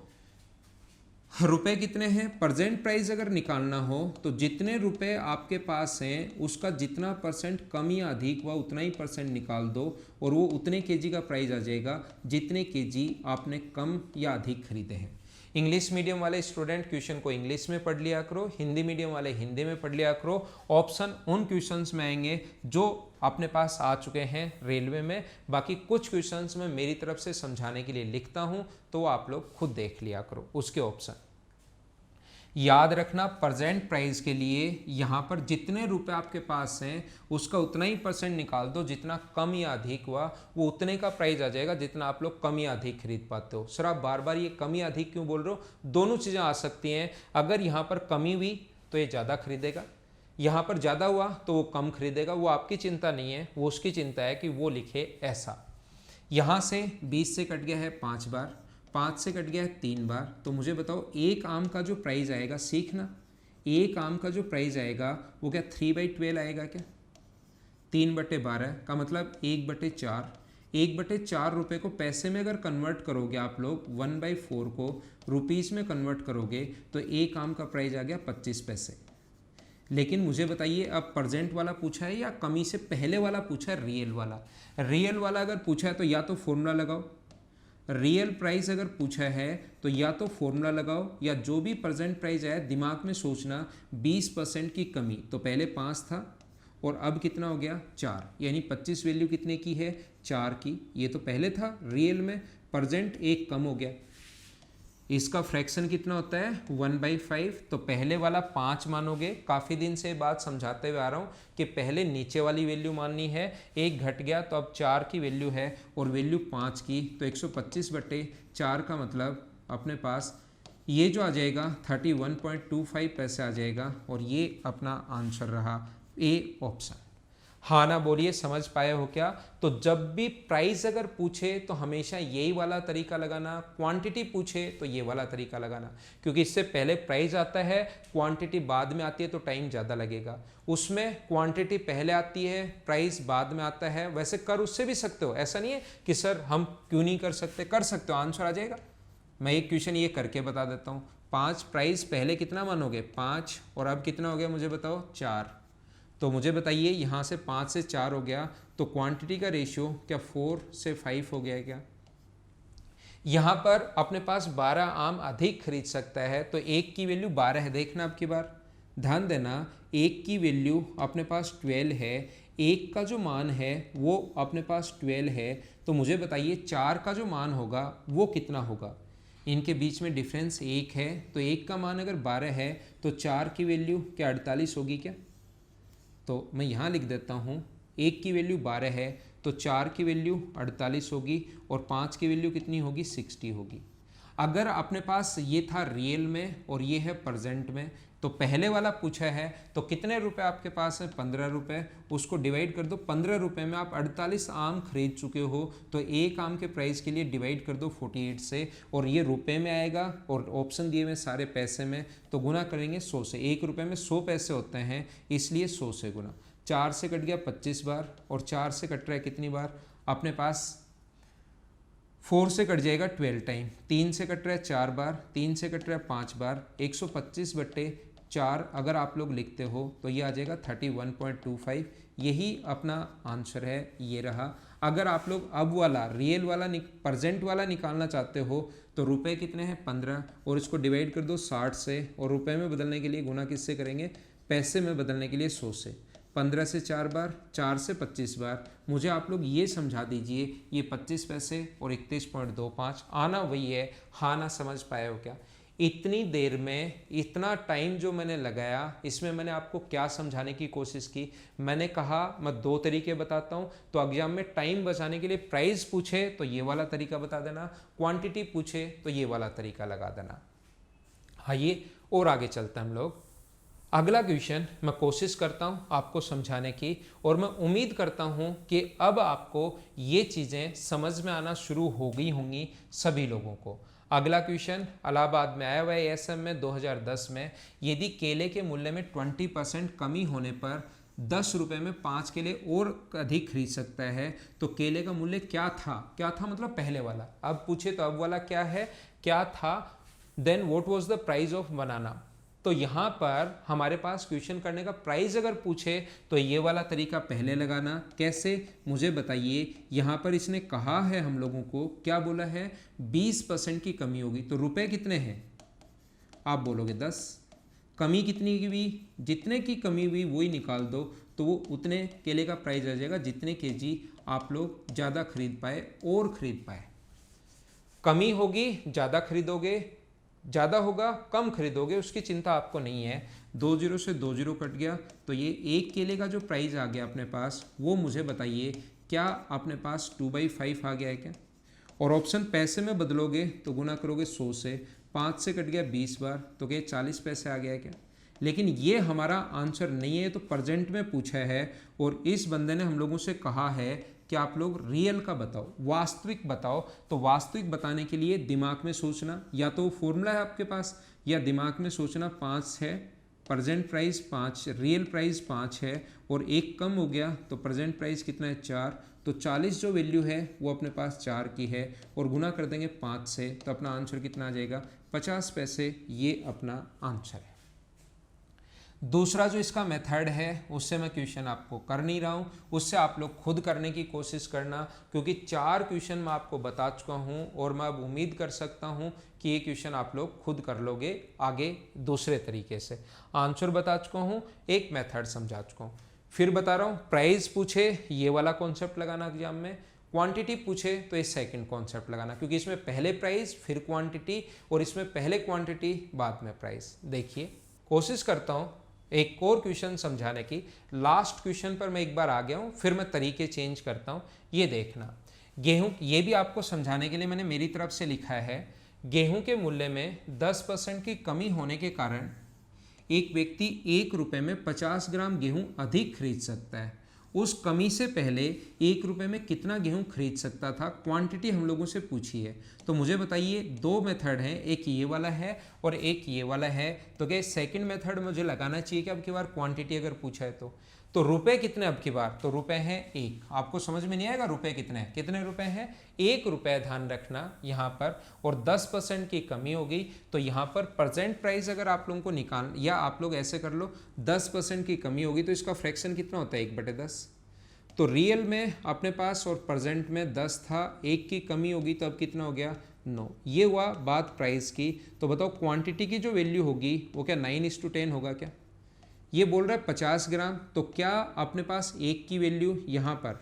रुपए कितने हैं, प्रेजेंट प्राइस अगर निकालना हो तो जितने रुपए आपके पास हैं उसका जितना परसेंट कम या अधिक हुआ उतना ही परसेंट निकाल दो और वो उतने केजी का प्राइस आ जाएगा जितने केजी आपने कम या अधिक खरीदे हैं। इंग्लिश मीडियम वाले स्टूडेंट क्वेश्चन को इंग्लिश में पढ़ लिया करो, हिंदी मीडियम वाले हिंदी में पढ़ लिया करो। ऑप्शन उन क्वेश्चंस में आएंगे जो अपने पास आ चुके हैं रेलवे में, बाकी कुछ क्वेश्चंस मैं मेरी तरफ से समझाने के लिए लिखता हूं, तो आप लोग खुद देख लिया करो उसके ऑप्शन। याद रखना, प्रेजेंट प्राइस के लिए यहाँ पर जितने रुपए आपके पास हैं उसका उतना ही परसेंट निकाल दो, जितना कम या अधिक हुआ वो उतने का प्राइस आ जाएगा जितना आप लोग कम या अधिक खरीद पाते हो। सर आप बार बार ये कम या अधिक क्यों बोल रहे हो? दोनों चीज़ें आ सकती हैं। अगर यहाँ पर कमी हुई तो ये ज़्यादा खरीदेगा, यहाँ पर ज़्यादा हुआ तो वो कम खरीदेगा। वो आपकी चिंता नहीं है, वो उसकी चिंता है कि वो लिखे ऐसा। यहाँ से 20 से कट गया है 5 बार, 5 से कट गया है 3 बार, तो मुझे बताओ एक आम का जो प्राइस आएगा, सीखना, एक आम का जो प्राइस आएगा वो क्या 3/12 आएगा क्या? 3/12 का मतलब 1/4। 1/4 रुपये को पैसे में अगर कन्वर्ट करोगे आप लोग, 1/4 को रुपीज़ में कन्वर्ट करोगे तो एक आम का प्राइस आ गया 25 पैसे। लेकिन मुझे बताइए अब प्रेजेंट वाला पूछा है या कमी से पहले वाला पूछा है? रियल वाला। रियल वाला अगर पूछा है तो या तो फॉर्मूला लगाओ, रियल प्राइस अगर पूछा है तो या तो फॉर्मूला लगाओ, या जो भी प्रेजेंट प्राइस आया दिमाग में सोचना 20% की कमी, तो पहले 5 था और अब कितना हो गया 4, यानी 25 वैल्यू कितने की है 4 की। ये तो पहले था रियल में, प्रेजेंट एक कम हो गया। इसका फ्रैक्शन कितना होता है 1/5, तो पहले वाला 5 मानोगे। काफ़ी दिन से बात समझाते हुए आ रहा हूँ कि पहले नीचे वाली वैल्यू माननी है, एक घट गया तो अब 4 की वैल्यू है और वैल्यू 5 की, तो 125/4 का मतलब अपने पास ये जो आ जाएगा 31.25 पैसे आ जाएगा, और ये अपना आंसर रहा ए ऑप्शन। हाँ ना बोलिए, समझ पाए हो क्या? तो जब भी प्राइस अगर पूछे तो हमेशा यही वाला तरीका लगाना, क्वांटिटी पूछे तो ये वाला तरीका लगाना, क्योंकि इससे पहले प्राइस आता है, क्वांटिटी बाद में आती है तो टाइम ज़्यादा लगेगा। उसमें क्वांटिटी पहले आती है, प्राइस बाद में आता है। वैसे कर उससे भी सकते हो, ऐसा नहीं है कि सर हम क्यों नहीं कर सकते, कर सकते हो, आंसर आ जाएगा। मैं एक क्वेश्चन ये करके बता देता हूँ। 5 प्राइस पहले कितना मानोगे 5, और अब कितना हो गया मुझे बताओ 4। तो मुझे बताइए यहाँ से 5 से 4 हो गया, तो क्वांटिटी का रेशियो क्या 4 से 5 हो गया क्या? यहाँ पर अपने पास 12 आम अधिक खरीद सकता है, तो एक की वैल्यू 12 है। देखना अब की बार ध्यान देना, एक की वैल्यू अपने पास 12 है, एक का जो मान है वो अपने पास 12 है, तो मुझे बताइए 4 का जो मान होगा वो कितना होगा? इनके बीच में डिफरेंस 1 है, तो एक का मान अगर 12 है तो 4 की वैल्यू क्या 48 होगी क्या? तो मैं यहाँ लिख देता हूँ, एक की वैल्यू 12 है तो 4 की वैल्यू 48 होगी, और 5 की वैल्यू कितनी होगी 60 होगी। अगर अपने पास ये था रियल में और ये है प्रेजेंट में, तो पहले वाला पूछा है तो कितने रुपए आपके पास है 15 रुपये, उसको डिवाइड कर दो 15 रुपये में, आप 48 आम खरीद चुके हो, तो एक आम के प्राइस के लिए डिवाइड कर दो 48 से, और ये रुपए में आएगा और ऑप्शन दिए हुए सारे पैसे में, तो गुना करेंगे 100 से। 1 रुपये में 100 पैसे होते हैं, इसलिए 100 से गुना। 4 से कट गया 25 बार, और 4 से कट रहा है कितनी बार अपने पास 4 से कट जाएगा 12 टाइम, 3 से कट रहा है 4 बार, 3 से कट रहा है 5 बार, 125/4 अगर आप लोग लिखते हो तो ये आ जाएगा 31.25। यही अपना आंसर है, ये रहा। अगर आप लोग अब वाला रियल वाला प्रेजेंट वाला निकालना चाहते हो तो रुपए कितने हैं 15, और इसको डिवाइड कर दो 60 से, और रुपए में बदलने के लिए गुना किससे करेंगे, पैसे में बदलने के लिए 100 से। 15 से 4 बार, 4 से 25 बार। मुझे आप लोग ये समझा दीजिए, ये 25 पैसे और 31.25 आना वही है। हाँ ना समझ पाए हो क्या? इतनी देर में इतना टाइम जो मैंने लगाया, इसमें मैंने आपको क्या समझाने की कोशिश की? मैंने कहा मैं 2 तरीके बताता हूँ, तो एग्जाम में टाइम बचाने के लिए प्राइस पूछे तो ये वाला तरीका बता देना, क्वांटिटी पूछे तो ये वाला तरीका लगा देना। आइए और आगे चलते हैं हम लोग। अगला क्वेश्चन मैं कोशिश करता हूं आपको समझाने की, और मैं उम्मीद करता हूं कि अब आपको ये चीज़ें समझ में आना शुरू हो गई होंगी सभी लोगों को। अगला क्वेश्चन इलाहाबाद में आया हुआ है एएसएम में 2010 में। यदि केले के मूल्य में 20% कमी होने पर 10 रुपये में 5 केले और अधिक खरीद सकता है, तो केले का मूल्य क्या था? क्या था मतलब पहले वाला, अब पूछे तो अब वाला क्या है, क्या था? Then what was the price of banana? तो यहाँ पर हमारे पास क्वेश्चन करने का प्राइस अगर पूछे तो ये वाला तरीका पहले लगाना। कैसे मुझे बताइए। यहाँ पर इसने कहा है हम लोगों को, क्या बोला है, 20% की कमी होगी। तो रुपए कितने हैं, आप बोलोगे 10। कमी कितनी की हुई, जितने की कमी हुई वही निकाल दो, तो वो उतने केले का प्राइस आ जाएगा जितने केजी आप लोग ज़्यादा खरीद पाए और खरीद पाए। कमी होगी ज़्यादा खरीदोगे, ज़्यादा होगा कम खरीदोगे, उसकी चिंता आपको नहीं है। 2 जीरो से 2 जीरो कट गया, तो ये एक केले का जो प्राइस आ गया अपने पास, वो मुझे बताइए क्या अपने पास 2/5 आ गया है क्या। और ऑप्शन पैसे में बदलोगे तो गुना करोगे 100 से, 5 से कट गया 20 बार, तो क्या 40 पैसे आ गया है क्या। लेकिन ये हमारा आंसर नहीं है, तो प्रेजेंट में पूछा है और इस बंदे ने हम लोगों से कहा है कि आप लोग रियल का बताओ, वास्तविक बताओ। तो वास्तविक बताने के लिए दिमाग में सोचना, या तो फॉर्मूला है आपके पास, या दिमाग में सोचना। 5 है, प्रेजेंट प्राइस 5, रियल प्राइस 5 है, और एक कम हो गया तो प्रेजेंट प्राइस कितना है 4। तो 40 जो वैल्यू है वो अपने पास 4 की है, और गुना कर देंगे 5 से, तो अपना आंसर कितना आ जाएगा 50 पैसे। ये अपना आंसर है। दूसरा जो इसका मेथड है उससे मैं क्वेश्चन आपको कर नहीं रहा हूँ, उससे आप लोग खुद करने की कोशिश करना, क्योंकि 4 क्वेश्चन मैं आपको बता चुका हूँ और मैं अब उम्मीद कर सकता हूँ कि ये क्वेश्चन आप लोग खुद कर लोगे आगे दूसरे तरीके से। आंसर बता चुका हूँ, एक मेथड समझा चुका हूँ, फिर बता रहा हूँ। प्राइस पूछे ये वाला कॉन्सेप्ट लगाना एग्जाम में, क्वांटिटी पूछे तो ये सेकंड कॉन्सेप्ट लगाना, क्योंकि इसमें पहले प्राइस फिर क्वांटिटी, और इसमें पहले क्वांटिटी बाद में प्राइस। देखिए कोशिश करता हूँ एक और क्वेश्चन समझाने की। लास्ट क्वेश्चन पर मैं एक बार आ गया हूँ, फिर मैं तरीके चेंज करता हूँ। ये देखना, गेहूं, ये भी आपको समझाने के लिए मैंने मेरी तरफ से लिखा है। गेहूं के मूल्य में 10% की कमी होने के कारण एक व्यक्ति 1 रुपये में 50 ग्राम गेहूं अधिक खरीद सकता है। उस कमी से पहले 1 रुपये में कितना गेहूं खरीद सकता था, क्वांटिटी हम लोगों से पूछी है। तो मुझे बताइए, 2 मेथड हैं, एक ये वाला है और एक ये वाला है। तो क्या सेकंड मेथड मुझे लगाना चाहिए कि अब की बार क्वांटिटी अगर पूछा है तो रुपए कितने अब की बार, तो रुपए हैं 1। आपको समझ में नहीं आएगा रुपए कितने हैं, कितने रुपए हैं 1 रुपये, ध्यान रखना यहाँ पर। और 10% की कमी होगी, तो यहाँ पर प्रेजेंट प्राइस अगर आप लोगों को निकाल, या आप लोग ऐसे कर लो, 10% की कमी होगी तो इसका फ्रैक्शन कितना होता है 1/10। तो रियल में अपने पास और प्रेजेंट में 10 था, 1 की कमी होगी तो अब कितना हो गया 9। ये हुआ बात प्राइस की। तो बताओ क्वांटिटी की जो वैल्यू होगी वो क्या 9:10 होगा क्या। ये बोल रहा है 50 ग्राम, तो क्या अपने पास 1 की वैल्यू यहाँ पर,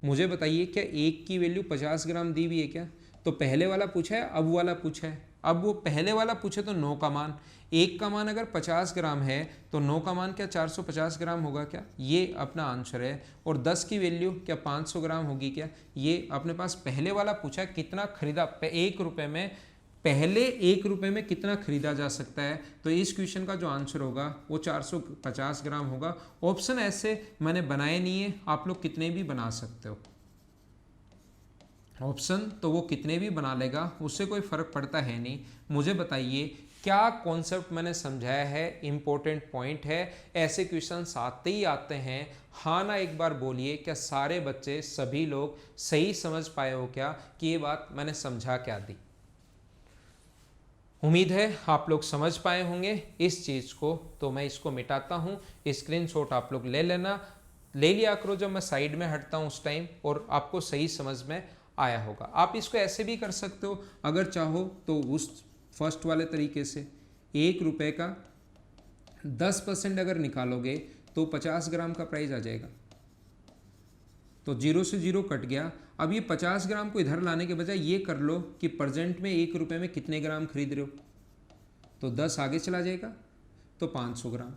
मुझे बताइए क्या 1 की वैल्यू 50 ग्राम दी हुई है क्या। तो पहले वाला पूछा है, अब वाला पूछा है। अब वो पहले वाला पूछे तो 9 का मान, 1 का मान अगर 50 ग्राम है तो 9 का मान क्या 450 ग्राम होगा क्या, ये अपना आंसर है। और 10 की वैल्यू क्या 500 ग्राम होगी क्या, ये अपने पास पहले वाला पूछा है कितना खरीदा 1 रुपये में, पहले 1 रुपये में कितना खरीदा जा सकता है। तो इस क्वेश्चन का जो आंसर होगा वो 450 ग्राम होगा। ऑप्शन ऐसे मैंने बनाए नहीं है, आप लोग कितने भी बना सकते हो ऑप्शन, तो वो कितने भी बना लेगा, उससे कोई फर्क पड़ता है नहीं। मुझे बताइए क्या कॉन्सेप्ट मैंने समझाया है, इंपॉर्टेंट पॉइंट है। ऐसे क्वेश्चन आते ही आते हैं, हाँ ना एक बार बोलिए, क्या सारे बच्चे सभी लोग सही समझ पाए हो क्या कि ये बात मैंने समझा क्या दी। उम्मीद है आप लोग समझ पाए होंगे इस चीज़ को। तो मैं इसको मिटाता हूँ, स्क्रीनशॉट आप लोग ले लेना, ले लिया करो जब मैं साइड में हटता हूँ उस टाइम, और आपको सही समझ में आया होगा। आप इसको ऐसे भी कर सकते हो अगर चाहो तो, उस फर्स्ट वाले तरीके से 1 रुपये का 10% अगर निकालोगे तो 50 ग्राम का प्राइस आ जाएगा। तो 0 से 0 कट गया। अब ये 50 ग्राम को इधर लाने के बजाय ये कर लो कि प्रेजेंट में 1 रुपये में कितने ग्राम खरीद रहे हो, तो 10 आगे चला जाएगा तो 500 ग्राम।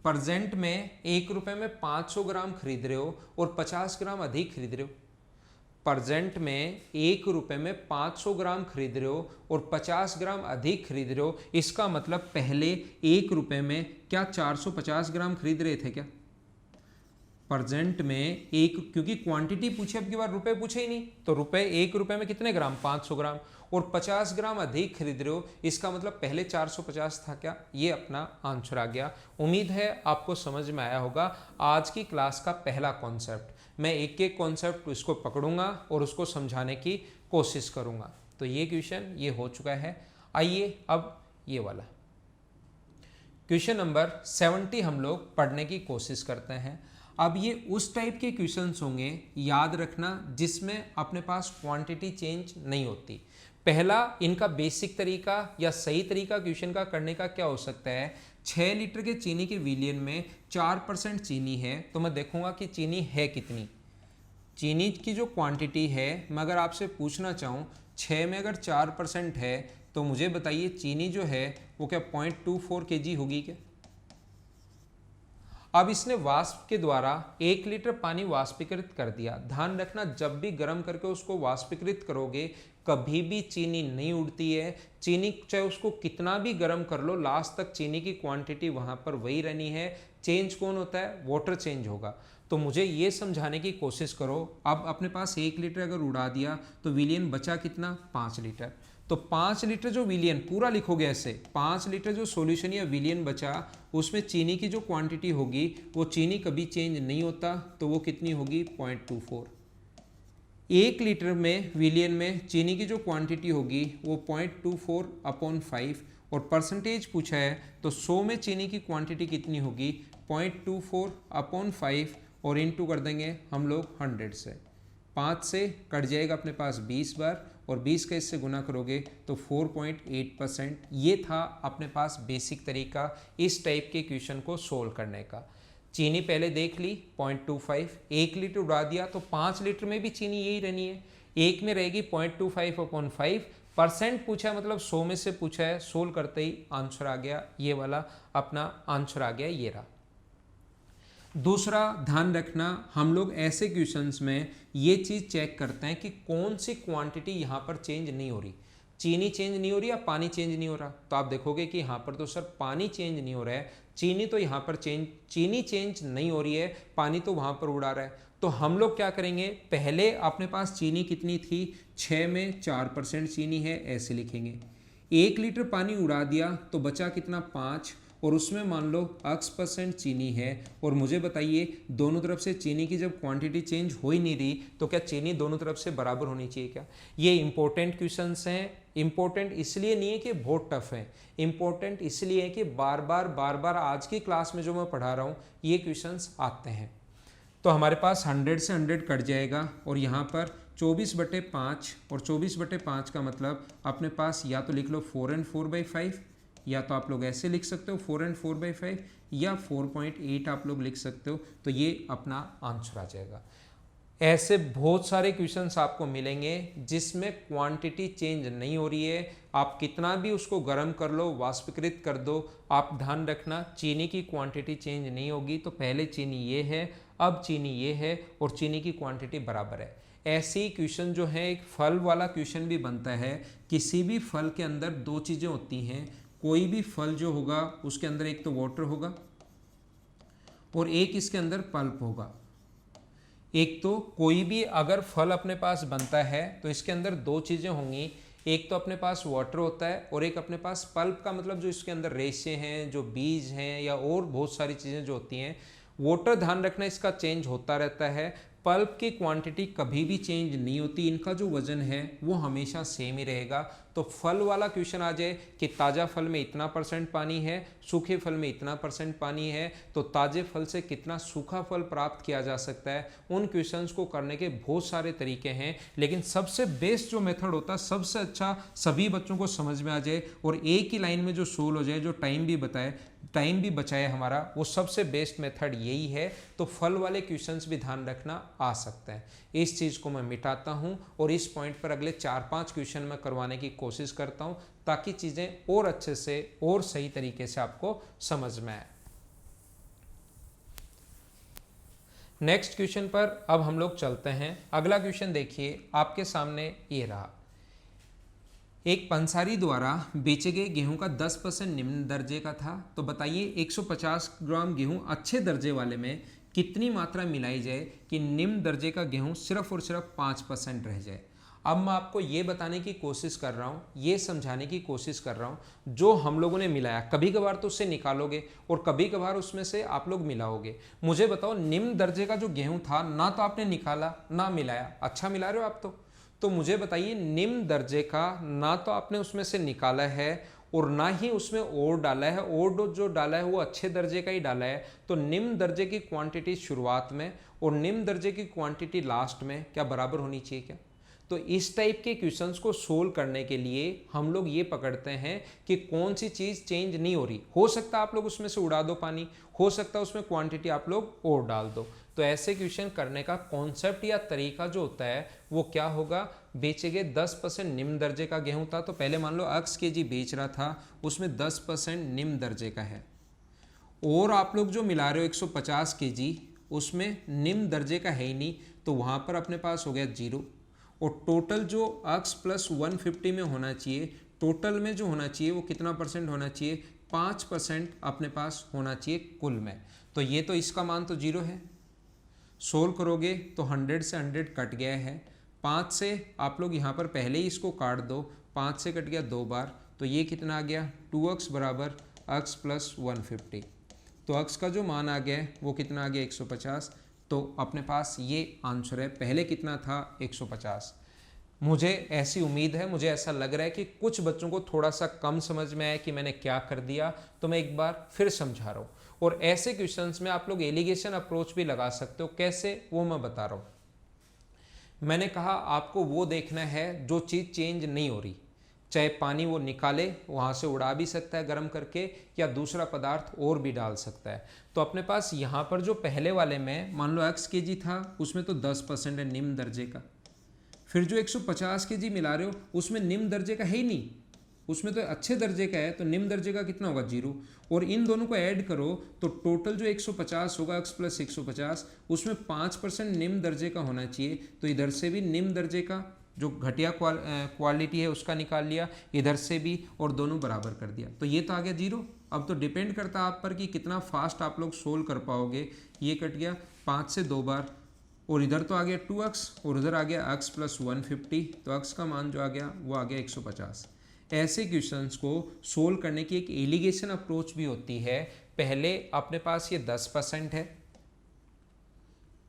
प्रेजेंट में 1 रुपये में 500 ग्राम खरीद रहे हो और 50 ग्राम अधिक खरीद रहे हो। प्रेजेंट में 1 रुपये में 500 ग्राम खरीद रहे हो और 50 ग्राम अधिक खरीद रहे हो। इसका मतलब पहले 1 रुपये में क्या 450 ग्राम खरीद रहे थे क्या। प्रेजेंट में एक, क्योंकि क्वांटिटी पूछे अब की बार रुपए पूछे ही नहीं, तो रुपए 1 रुपये में कितने ग्राम 500 ग्राम, और 50 ग्राम अधिक खरीद रहे हो, इसका मतलब पहले 450 था क्या। ये अपना आंसर आ गया। उम्मीद है आपको समझ में आया होगा आज की क्लास का पहला कॉन्सेप्ट। मैं एक एक कॉन्सेप्ट इसको पकड़ूंगा और उसको समझाने की कोशिश करूंगा। तो ये क्वेश्चन ये हो चुका है। आइए अब ये वाला क्वेश्चन नंबर 70 हम लोग पढ़ने की कोशिश करते हैं। अब ये उस टाइप के क्वेश्चंस होंगे, याद रखना, जिसमें अपने पास क्वांटिटी चेंज नहीं होती। पहला इनका बेसिक तरीका या सही तरीका क्वेश्चन का करने का क्या हो सकता है, 6 लीटर के चीनी के विलियन में 4% चीनी है, तो मैं देखूंगा कि चीनी है कितनी। चीनी की जो क्वांटिटी है, मैं अगर आपसे पूछना चाहूँ 6 में अगर 4% है तो मुझे बताइए चीनी जो है वो क्या 0.24 kg होगी क्या। अब इसने वाष्प के द्वारा 1 लीटर पानी वाष्पीकृत कर दिया। ध्यान रखना, जब भी गर्म करके उसको वाष्पीकृत करोगे कभी भी चीनी नहीं उड़ती है। चीनी चाहे उसको कितना भी गर्म कर लो, लास्ट तक चीनी की क्वांटिटी वहां पर वही रहनी है। चेंज कौन होता है, वाटर चेंज होगा। तो मुझे ये समझाने की कोशिश करो, अब अपने पास 1 लीटर अगर उड़ा दिया तो विलियन बचा कितना, 5 लीटर। तो 5 लीटर जो विलियन पूरा लिखोगे ऐसे, 5 लीटर जो सॉल्यूशन या विलियन बचा उसमें चीनी की जो क्वांटिटी होगी वो चीनी कभी चेंज नहीं होता, तो वो कितनी होगी 0.24। 1 लीटर में विलियन में चीनी की जो क्वांटिटी होगी वो 0.24/5 और परसेंटेज पूछा है तो 100 में चीनी की क्वांटिटी कितनी होगी 0.24/5 और इनटू कर देंगे हम लोग 100 से। 5 से कट जाएगा अपने पास 20 बार और 20 का इससे गुना करोगे तो 4.8%। ये था अपने पास बेसिक तरीका इस टाइप के क्वेश्चन को सोल्व करने का। चीनी पहले देख ली 0.25, 1 लीटर उड़ा दिया तो 5 लीटर में भी चीनी यही रहनी है, एक में रहेगी 0.25/5। परसेंट पूछा है मतलब 100 में से पूछा है, सोल्व करते ही आंसर आ गया, ये वाला अपना आंसर आ गया, ये रहा। दूसरा ध्यान रखना, हम लोग ऐसे क्वेश्चंस में ये चीज़ चेक करते हैं कि कौन सी क्वांटिटी यहाँ पर चेंज नहीं हो रही। चीनी चेंज नहीं हो रही या पानी चेंज नहीं हो रहा, तो आप देखोगे कि यहाँ पर तो सर पानी चेंज नहीं हो रहा है, चीनी तो यहाँ पर चीनी चेंज नहीं हो रही है, पानी तो वहाँ पर उड़ा रहा है। तो हम लोग क्या करेंगे, पहले अपने पास चीनी कितनी थी, 6 में 4% चीनी है, ऐसे लिखेंगे। 1 लीटर पानी उड़ा दिया तो बचा कितना 5 और उसमें मान लो x% चीनी है। और मुझे बताइए दोनों तरफ से चीनी की जब क्वांटिटी चेंज हो ही नहीं रही तो क्या चीनी दोनों तरफ से बराबर होनी चाहिए क्या। ये इंपॉर्टेंट क्वेश्चंस हैं। इंपॉर्टेंट इसलिए नहीं है कि बहुत टफ है, इंपॉर्टेंट इसलिए है कि बार बार आज की क्लास में जो मैं पढ़ा रहा हूँ ये क्वेश्चंस आते हैं। तो हमारे पास 100 से 100 कट जाएगा और यहाँ पर 24/5 और 24/5 का मतलब अपने पास या तो लिख लो 4 and 4/5 या तो आप लोग ऐसे लिख सकते हो 4 and 4/5 या 4.8 आप लोग लिख सकते हो, तो ये अपना आंसर आ जाएगा। ऐसे बहुत सारे क्वेश्चंस आपको मिलेंगे जिसमें क्वांटिटी चेंज नहीं हो रही है, आप कितना भी उसको गर्म कर लो, वाष्पीकृत कर दो, आप ध्यान रखना चीनी की क्वांटिटी चेंज नहीं होगी। तो पहले चीनी ये है, अब चीनी ये है और चीनी की क्वांटिटी बराबर है। ऐसे ही क्वेश्चन जो है, एक फल वाला क्वेश्चन भी बनता है। किसी भी फल के अंदर दो चीज़ें होती हैं, कोई भी फल जो होगा उसके अंदर एक तो वाटर होगा और एक इसके अंदर पल्प होगा। एक तो कोई भी अगर फल अपने पास बनता है तो इसके अंदर दो चीज़ें होंगी, एक तो अपने पास वाटर होता है और एक अपने पास पल्प का मतलब जो इसके अंदर रेशे हैं, जो बीज हैं या और बहुत सारी चीज़ें जो होती हैं। वाटर ध्यान रखना इसका चेंज होता रहता है, पल्प की क्वांटिटी कभी भी चेंज नहीं होती, इनका जो वजन है वो हमेशा सेम ही रहेगा। तो फल वाला क्वेश्चन आ जाए कि ताज़ा फल में इतना % पानी है, सूखे फल में इतना % पानी है, तो ताज़े फल से कितना सूखा फल प्राप्त किया जा सकता है। उन क्वेश्चंस को करने के बहुत सारे तरीके हैं, लेकिन सबसे बेस्ट जो मेथड होता है, सबसे अच्छा सभी बच्चों को समझ में आ जाए और एक ही लाइन में जो सोल्व हो जाए, जो टाइम भी बचाए हमारा, वो सबसे बेस्ट मेथड यही है। तो फल वाले क्वेश्चंस भी ध्यान रखना आ सकते हैं। इस चीज़ को मैं मिटाता हूं और इस पॉइंट पर अगले 4-5 क्वेश्चन में करवाने की कोशिश करता हूं ताकि चीज़ें और अच्छे से और सही तरीके से आपको समझ में आए। नेक्स्ट क्वेश्चन पर अब हम लोग चलते हैं। अगला क्वेश्चन देखिए, आपके सामने ये रहा। एक पंसारी द्वारा बेचे गए गेहूं का 10% निम्न दर्जे का था, तो बताइए 150 ग्राम गेहूं अच्छे दर्जे वाले में कितनी मात्रा मिलाई जाए कि निम्न दर्जे का गेहूं सिर्फ और सिर्फ 5% रह जाए। अब मैं आपको ये बताने की कोशिश कर रहा हूँ, ये समझाने की कोशिश कर रहा हूँ, जो हम लोगों ने मिलाया, कभी कभार तो उससे निकालोगे और कभी कभार उसमें से आप लोग मिलाओगे। मुझे बताओ निम्न दर्जे का जो गेहूं था, ना तो आपने निकाला ना मिलाया, अच्छा मिला रहे हो आप तो मुझे बताइए निम्न दर्जे का ना तो आपने उसमें से निकाला है और ना ही उसमें और डाला है, और जो डाला है वो अच्छे दर्जे का ही डाला है। तो निम्न दर्जे की क्वांटिटी शुरुआत में और निम्न दर्जे की क्वांटिटी लास्ट में क्या बराबर होनी चाहिए क्या? तो इस टाइप के क्वेश्चंस को सोल्व करने के लिए हम लोग ये पकड़ते हैं कि कौन सी चीज़ चेंज नहीं हो रही। हो सकता है आप लोग उसमें से उड़ा दो पानी, हो सकता है उसमें क्वांटिटी आप लोग और डाल दो। तो ऐसे क्वेश्चन करने का कॉन्सेप्ट या तरीका जो होता है वो क्या होगा, बेचे गए 10% निम्न दर्जे का गेहूं था, तो पहले मान लो x kg बेच रहा था, उसमें 10% निम्न दर्जे का है, और आप लोग जो मिला रहे हो 150 kg उसमें निम्न दर्जे का है ही नहीं, तो वहाँ पर अपने पास हो गया 0। और टोटल जो x प्लस 150 में होना चाहिए, टोटल में जो होना चाहिए वो कितना परसेंट होना चाहिए, 5% अपने पास होना चाहिए कुल में। तो ये तो इसका मान तो 0 है। सोल्व करोगे तो 100 से 100 कट गया है, 5 से आप लोग यहाँ पर पहले ही इसको काट दो, 5 से कट गया 2 बार, तो ये कितना आ गया 2x बराबर x प्लस 150। तो x का जो मान आ गया है वो कितना आ गया 150। तो अपने पास ये आंसर है। पहले कितना था 150। मुझे ऐसी उम्मीद है, मुझे ऐसा लग रहा है कि कुछ बच्चों को थोड़ा सा कम समझ में आया कि मैंने क्या कर दिया, तो मैं एक बार फिर समझा रहा हूँ। और ऐसे क्वेश्चंस में आप लोग एलिगेशन अप्रोच भी लगा सकते हो, कैसे वो मैं बता रहा हूँ। मैंने कहा आपको वो देखना है जो चीज़ चेंज नहीं हो रही, चाहे पानी वो निकाले वहाँ से उड़ा भी सकता है गर्म करके, या दूसरा पदार्थ और भी डाल सकता है। तो अपने पास यहाँ पर जो पहले वाले में मान लो x kg था, उसमें तो 10% है निम्न दर्जे का। फिर जो 150 kg मिला रहे हो उसमें निम्न दर्जे का है ही नहीं, उसमें तो अच्छे दर्जे का है, तो निम्न दर्जे का कितना होगा 0। और इन दोनों को ऐड करो तो टोटल जो 150 होगा x प्लस 150, उसमें 5% निम्न दर्जे का होना चाहिए। तो इधर से भी निम्न दर्जे का जो घटिया क्वालिटी है उसका निकाल लिया, इधर से भी, और दोनों बराबर कर दिया, तो ये तो आ गया 0। अब तो डिपेंड करता है आप पर कि कितना फास्ट आप लोग सोल्व कर पाओगे। ये कट गया 5 से 2 बार, और इधर तो आ गया 2x और उधर आ गया x प्लस 150, तो x का मान जो आ गया वो आ गया 150। ऐसे क्वेश्चंस को सोल्व करने की एक एलिगेशन अप्रोच भी होती है। पहले अपने पास ये 10% है,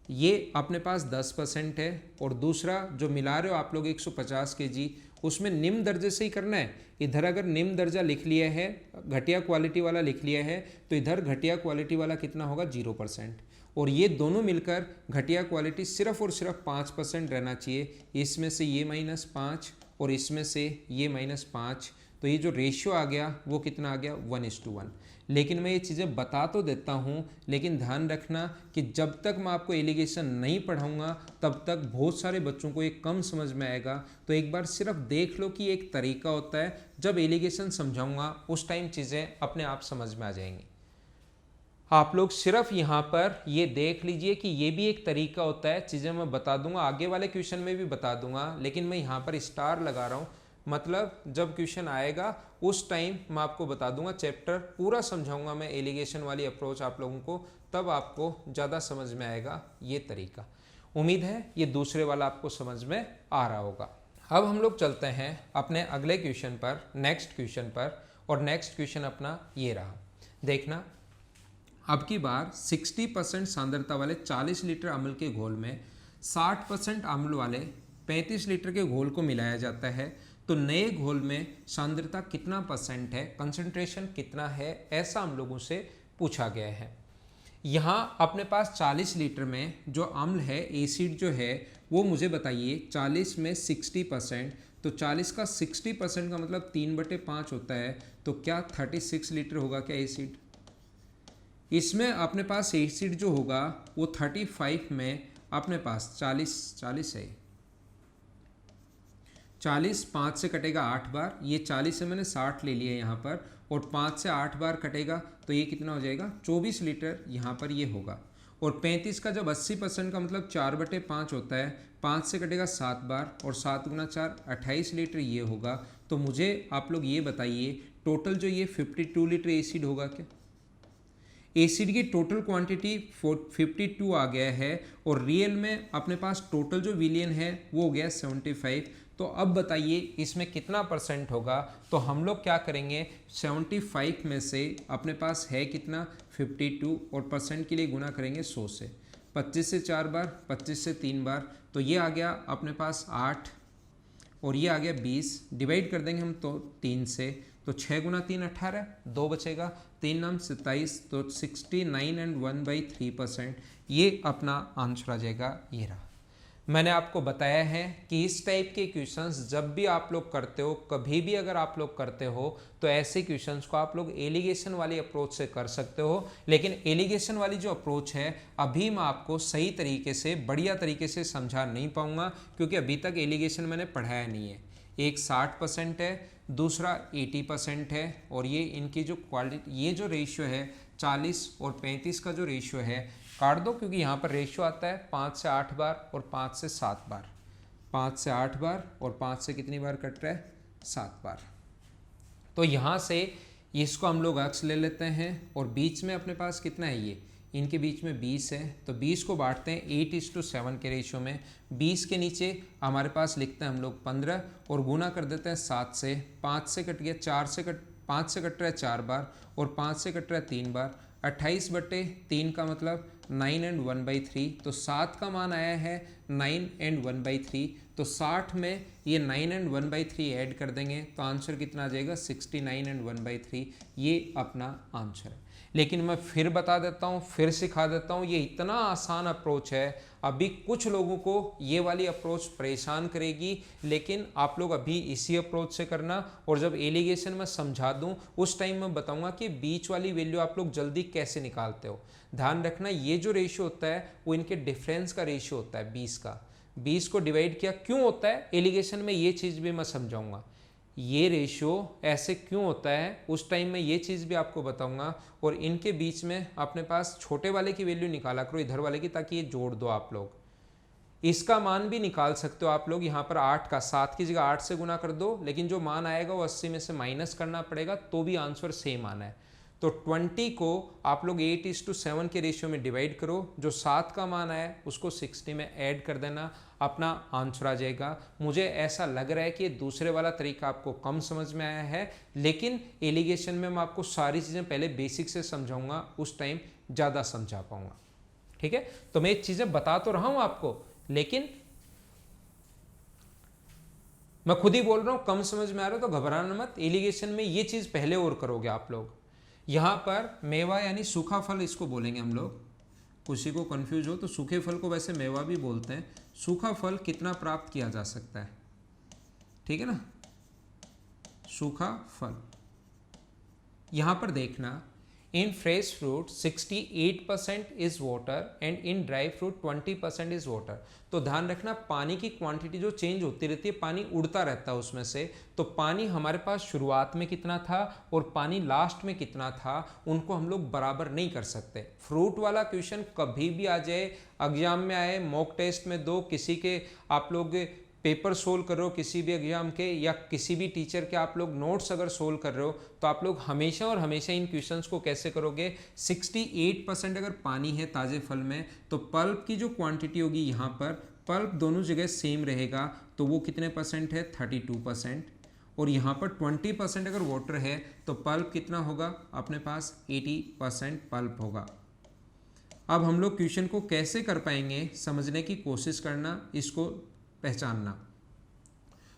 ये अपने पास 10% है, और दूसरा जो मिला रहे हो आप लोग 150 kg, उसमें निम्न दर्जे से ही करना है। इधर अगर निम्न दर्जा लिख लिया है, घटिया क्वालिटी वाला लिख लिया है, तो इधर घटिया क्वालिटी वाला कितना होगा 0%, और ये दोनों मिलकर घटिया क्वालिटी सिर्फ और सिर्फ 5% रहना चाहिए। इसमें से ये -5 और इसमें से ये -5, तो ये जो रेशियो आ गया वो कितना आ गया 1:1। लेकिन मैं ये चीज़ें बता तो देता हूँ, लेकिन ध्यान रखना कि जब तक मैं आपको एलिगेशन नहीं पढ़ाऊँगा तब तक बहुत सारे बच्चों को ये कम समझ में आएगा। तो एक बार सिर्फ देख लो कि एक तरीका होता है, जब एलिगेशन समझाऊँगा उस टाइम चीज़ें अपने आप समझ में आ जाएंगी। आप लोग सिर्फ यहाँ पर ये देख लीजिए कि ये भी एक तरीका होता है। चीज़ें मैं बता दूंगा, आगे वाले क्वेश्चन में भी बता दूंगा, लेकिन मैं यहाँ पर स्टार लगा रहा हूँ, मतलब जब क्वेश्चन आएगा उस टाइम मैं आपको बता दूंगा, चैप्टर पूरा समझाऊंगा मैं एलिगेशन वाली अप्रोच आप लोगों को, तब आपको ज़्यादा समझ में आएगा ये तरीका। उम्मीद है ये दूसरे वाला आपको समझ में आ रहा होगा। अब हम लोग चलते हैं अपने अगले क्वेश्चन पर, नेक्स्ट क्वेश्चन पर, और नेक्स्ट क्वेश्चन अपना ये रहा। देखना, अब की बार 60% सांद्रता वाले 40 लीटर अम्ल के घोल में 60% अम्ल वाले 35 लीटर के घोल को मिलाया जाता है, तो नए घोल में सांद्रता कितना % है, कंसंट्रेशन कितना है, ऐसा हम लोगों से पूछा गया है। यहाँ अपने पास 40 लीटर में जो अम्ल है, एसिड जो है वो मुझे बताइए, 40 में 60%, तो 40 का 60% का मतलब 3/5 होता है, तो क्या 36 लीटर होगा क्या एसिड। इसमें अपने पास एसिड जो होगा वो 35 में अपने पास 40 है, 40 5 से कटेगा 8 बार, ये 40 से मैंने 60 ले लिया यहाँ पर, और 5 से 8 बार कटेगा तो ये कितना हो जाएगा 24 लीटर यहाँ पर ये होगा। और 35 का जब 80% का मतलब 4/5 होता है, 5 से कटेगा 7 बार, और 7 गुना 4 28 लीटर ये होगा। तो मुझे आप लोग ये बताइए, टोटल जो ये 52 लीटर एसिड होगा क्या। एसिड की टोटल क्वांटिटी 52 आ गया है, और रियल में अपने पास टोटल जो विलियन है वो हो गया 75। तो अब बताइए इसमें कितना % होगा। तो हम लोग क्या करेंगे, 75 में से अपने पास है कितना 52, और परसेंट के लिए गुना करेंगे 100 से। 25 से 4 बार, 25 से 3 बार, तो ये आ गया अपने पास 8, और ये आ गया 20, डिवाइड कर देंगे हम तो 3 से, तो 6 गुना 3 18, 2 बचेगा, 3 नाम 27, तो 69 एंड 1/3%, ये अपना आंसर आ जाएगा। ये रहा। मैंने आपको बताया है कि इस टाइप के क्वेश्चंस जब भी आप लोग करते हो, कभी भी अगर आप लोग करते हो, तो ऐसे क्वेश्चंस को आप लोग एलिगेशन वाली अप्रोच से कर सकते हो। लेकिन एलिगेशन वाली जो अप्रोच है अभी मैं आपको सही तरीके से, बढ़िया तरीके से समझा नहीं पाऊंगा, क्योंकि अभी तक एलिगेशन मैंने पढ़ाया नहीं है। एक 60% है, दूसरा 80% है, और ये इनकी जो क्वालिटी, ये जो रेशियो है 40 और 35 का जो रेशियो है काट दो, क्योंकि यहाँ पर रेशियो आता है 5 से 8 बार और 5 से 7 बार, 5 से 8 बार और 5 से कितनी बार कट रहा है, 7 बार। तो यहाँ से इसको हम लोग अक्स ले लेते हैं, और बीच में अपने पास कितना है, ये इनके बीच में 20 है, तो 20 को बांटते हैं 8:7 के रेशियो में। 20 के नीचे हमारे पास लिखते हैं हम लोग 15, और गुना कर देते हैं 7 से। 5 से कट गया, 5 से कट रहा है 4 बार, और 5 से कट रहा है 3 बार। 28/3 का मतलब 9 एंड 1/3, तो 7 का मान आया है 9 एंड 1/3, तो 60 में ये 9 एंड 1/3 ऐड कर देंगे, तो आंसर कितना आ जाएगा, 69 एंड 1/3, ये अपना आंसर है। लेकिन मैं फिर बता देता हूँ, फिर सिखा देता हूँ, ये इतना आसान अप्रोच है। अभी कुछ लोगों को ये वाली अप्रोच परेशान करेगी, लेकिन आप लोग अभी इसी अप्रोच से करना, और जब एलिगेशन में समझा दूँ उस टाइम मैं बताऊँगा कि बीच वाली वैल्यू आप लोग जल्दी कैसे निकालते हो। ध्यान रखना, ये जो रेशियो होता है वो इनके डिफरेंस का रेशियो होता है 20 का। 20 को डिवाइड किया क्यों होता है एलिगेशन में, ये चीज़ भी मैं समझाऊंगा। ये रेशियो ऐसे क्यों होता है उस टाइम में ये चीज़ भी आपको बताऊंगा। और इनके बीच में अपने पास छोटे वाले की वैल्यू निकाला करो इधर वाले की, ताकि ये जोड़ दो आप लोग। इसका मान भी निकाल सकते हो आप लोग, यहाँ पर 8 का 7 की जगह 8 से गुना कर दो, लेकिन जो मान आएगा वो 80 में से माइनस करना पड़ेगा, तो भी आंसर सेम आना है। तो 20 को आप लोग 8:7 के रेशियो में डिवाइड करो, जो 7 का मान आया उसको 60 में ऐड कर देना, अपना आंसर आ जाएगा। मुझे ऐसा लग रहा है कि दूसरे वाला तरीका आपको कम समझ में आया है, लेकिन एलिगेशन में मैं आपको सारी चीज़ें पहले बेसिक से समझाऊंगा, उस टाइम ज़्यादा समझा पाऊंगा। ठीक है, तो मैं चीज़ें बता तो रहा हूं आपको, लेकिन मैं खुद ही बोल रहा हूं कम समझ में आ रहा हो तो घबराना मत। एलिगेशन में ये चीज़ पहले और करोगे आप लोग। यहाँ पर मेवा यानी सूखा फल इसको बोलेंगे हम लोग, किसी को कंफ्यूज हो तो सूखे फल को वैसे मेवा भी बोलते हैं। सूखा फल कितना प्राप्त किया जा सकता है, ठीक है ना, सूखा फल। यहाँ पर देखना, in fresh fruit 68% is water and in dry fruit 20% is water. तो ध्यान रखना, पानी की क्वांटिटी जो चेंज होती रहती है, पानी उड़ता रहता है उसमें से। तो पानी हमारे पास शुरुआत में कितना था और पानी लास्ट में कितना था, उनको हम लोग बराबर नहीं कर सकते। फ्रूट वाला क्वेश्चन कभी भी आ जाए, एग्जाम में आए, मॉक टेस्ट में दो, किसी के आप लोग पेपर सोल्व कर रहे हो किसी भी एग्जाम के, या किसी भी टीचर के आप लोग नोट्स अगर सोल्व कर रहे हो, तो आप लोग हमेशा और हमेशा इन क्वेश्चंस को कैसे करोगे, 68% अगर पानी है ताज़े फल में, तो पल्प की जो क्वांटिटी होगी यहाँ पर, पल्प दोनों जगह सेम रहेगा, तो वो कितने परसेंट है, 32%। और यहाँ पर 20% अगर वाटर है, तो पल्प कितना होगा अपने पास, 80% पल्प होगा। अब हम लोग क्वेश्चन को कैसे कर पाएंगे, समझने की कोशिश करना, इसको पहचानना।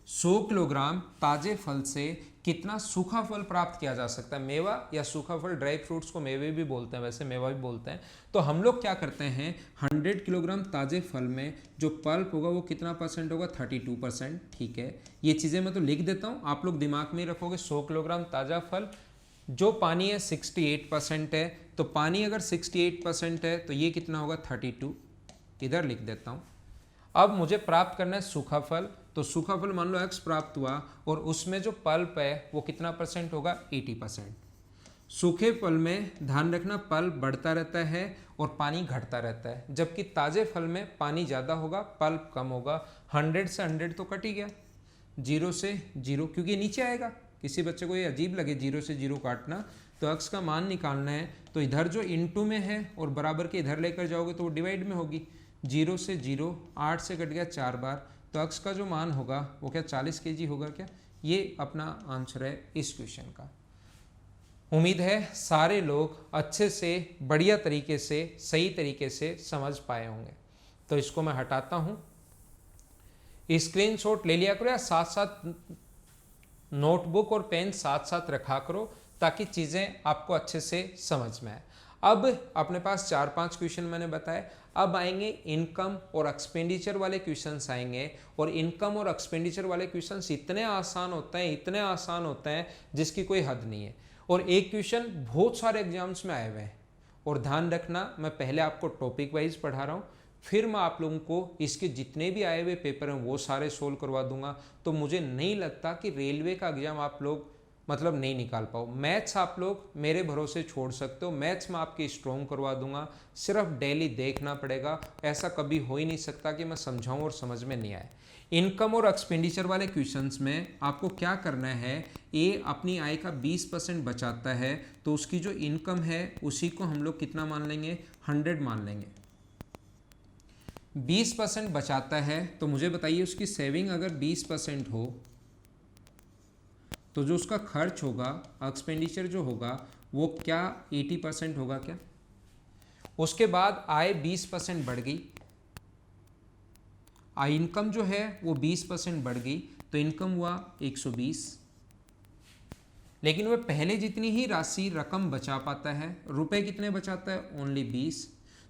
100 किलोग्राम ताजे फल से कितना सूखा फल प्राप्त किया जा सकता है। मेवा या सूखा फल, ड्राई फ्रूट्स को मेवे भी बोलते हैं, वैसे मेवा भी बोलते हैं। तो हम लोग क्या करते हैं, 100 किलोग्राम ताजे फल में जो पल्प होगा वो कितना परसेंट होगा, 32%। ठीक है, ये चीज़ें मैं तो लिख देता हूँ, आप लोग दिमाग में ही रखोगे। 100 किलोग्राम ताज़ा फल, जो पानी है 68% है, तो पानी अगर 68% है तो ये कितना होगा, 32, इधर लिख देता हूँ। अब मुझे प्राप्त करना है सूखा फल, तो सूखा फल मान लो x प्राप्त हुआ, और उसमें जो पल्प है वो कितना परसेंट होगा, 80%। सूखे फल में ध्यान रखना, पल्प बढ़ता रहता है और पानी घटता रहता है, जबकि ताज़े फल में पानी ज़्यादा होगा, पल्प कम होगा। 100 से 100 तो कट ही गया, 0 से 0, क्योंकि नीचे आएगा। किसी बच्चे को ये अजीब लगे 0 से 0 काटना, तो x का मान निकालना है, तो इधर जो इनटू में है और बराबर के इधर लेकर जाओगे तो वो डिवाइड में होगी। 0 से 0, 8 से कट गया 4 बार, तो x का जो मान होगा वो क्या 40 kg होगा क्या। ये अपना आंसर है इस क्वेश्चन का। उम्मीद है सारे लोग अच्छे से, बढ़िया तरीके से, सही तरीके से समझ पाए होंगे। तो इसको मैं हटाता हूँ, स्क्रीनशॉट ले लिया करो, या साथ साथ नोटबुक और पेन साथ साथ रखा करो ताकि चीज़ें आपको अच्छे से समझ में आए। अब अपने पास 4-5 क्वेश्चन मैंने बताए। अब आएंगे इनकम और एक्सपेंडिचर वाले क्वेश्चंस आएंगे, और इनकम और एक्सपेंडिचर वाले क्वेश्चंस इतने आसान होते हैं, इतने आसान होते हैं जिसकी कोई हद नहीं है, और एक क्वेश्चन बहुत सारे एग्जाम्स में आए हुए हैं। और ध्यान रखना, मैं पहले आपको टॉपिक वाइज पढ़ा रहा हूँ, फिर मैं आप लोगों को इसके जितने भी आए हुए पेपर हैं वो सारे सोल्व करवा दूंगा। तो मुझे नहीं लगता कि रेलवे का एग्जाम आप लोग मतलब नहीं निकाल पाओ। मैथ्स आप लोग मेरे भरोसे छोड़ सकते हो, मैथ्स में आपकी स्ट्रॉन्ग करवा दूंगा, सिर्फ डेली देखना पड़ेगा। ऐसा कभी हो ही नहीं सकता कि मैं समझाऊं और समझ में नहीं आए। इनकम और एक्सपेंडिचर वाले क्वेश्चंस में आपको क्या करना है, ए अपनी आय का 20% बचाता है तो उसकी जो इनकम है उसी को हम लोग कितना मान लेंगे, 100 मान लेंगे। 20% बचाता है तो मुझे बताइए उसकी सेविंग अगर 20% हो तो जो उसका खर्च होगा, एक्सपेंडिचर जो होगा वो क्या 80% होगा क्या? उसके बाद आय 20% बढ़ गई, आय इनकम जो है वो 20% बढ़ गई तो इनकम हुआ 120, लेकिन वह पहले जितनी ही राशि रकम बचा पाता है, रुपए कितने बचाता है, ओनली 20।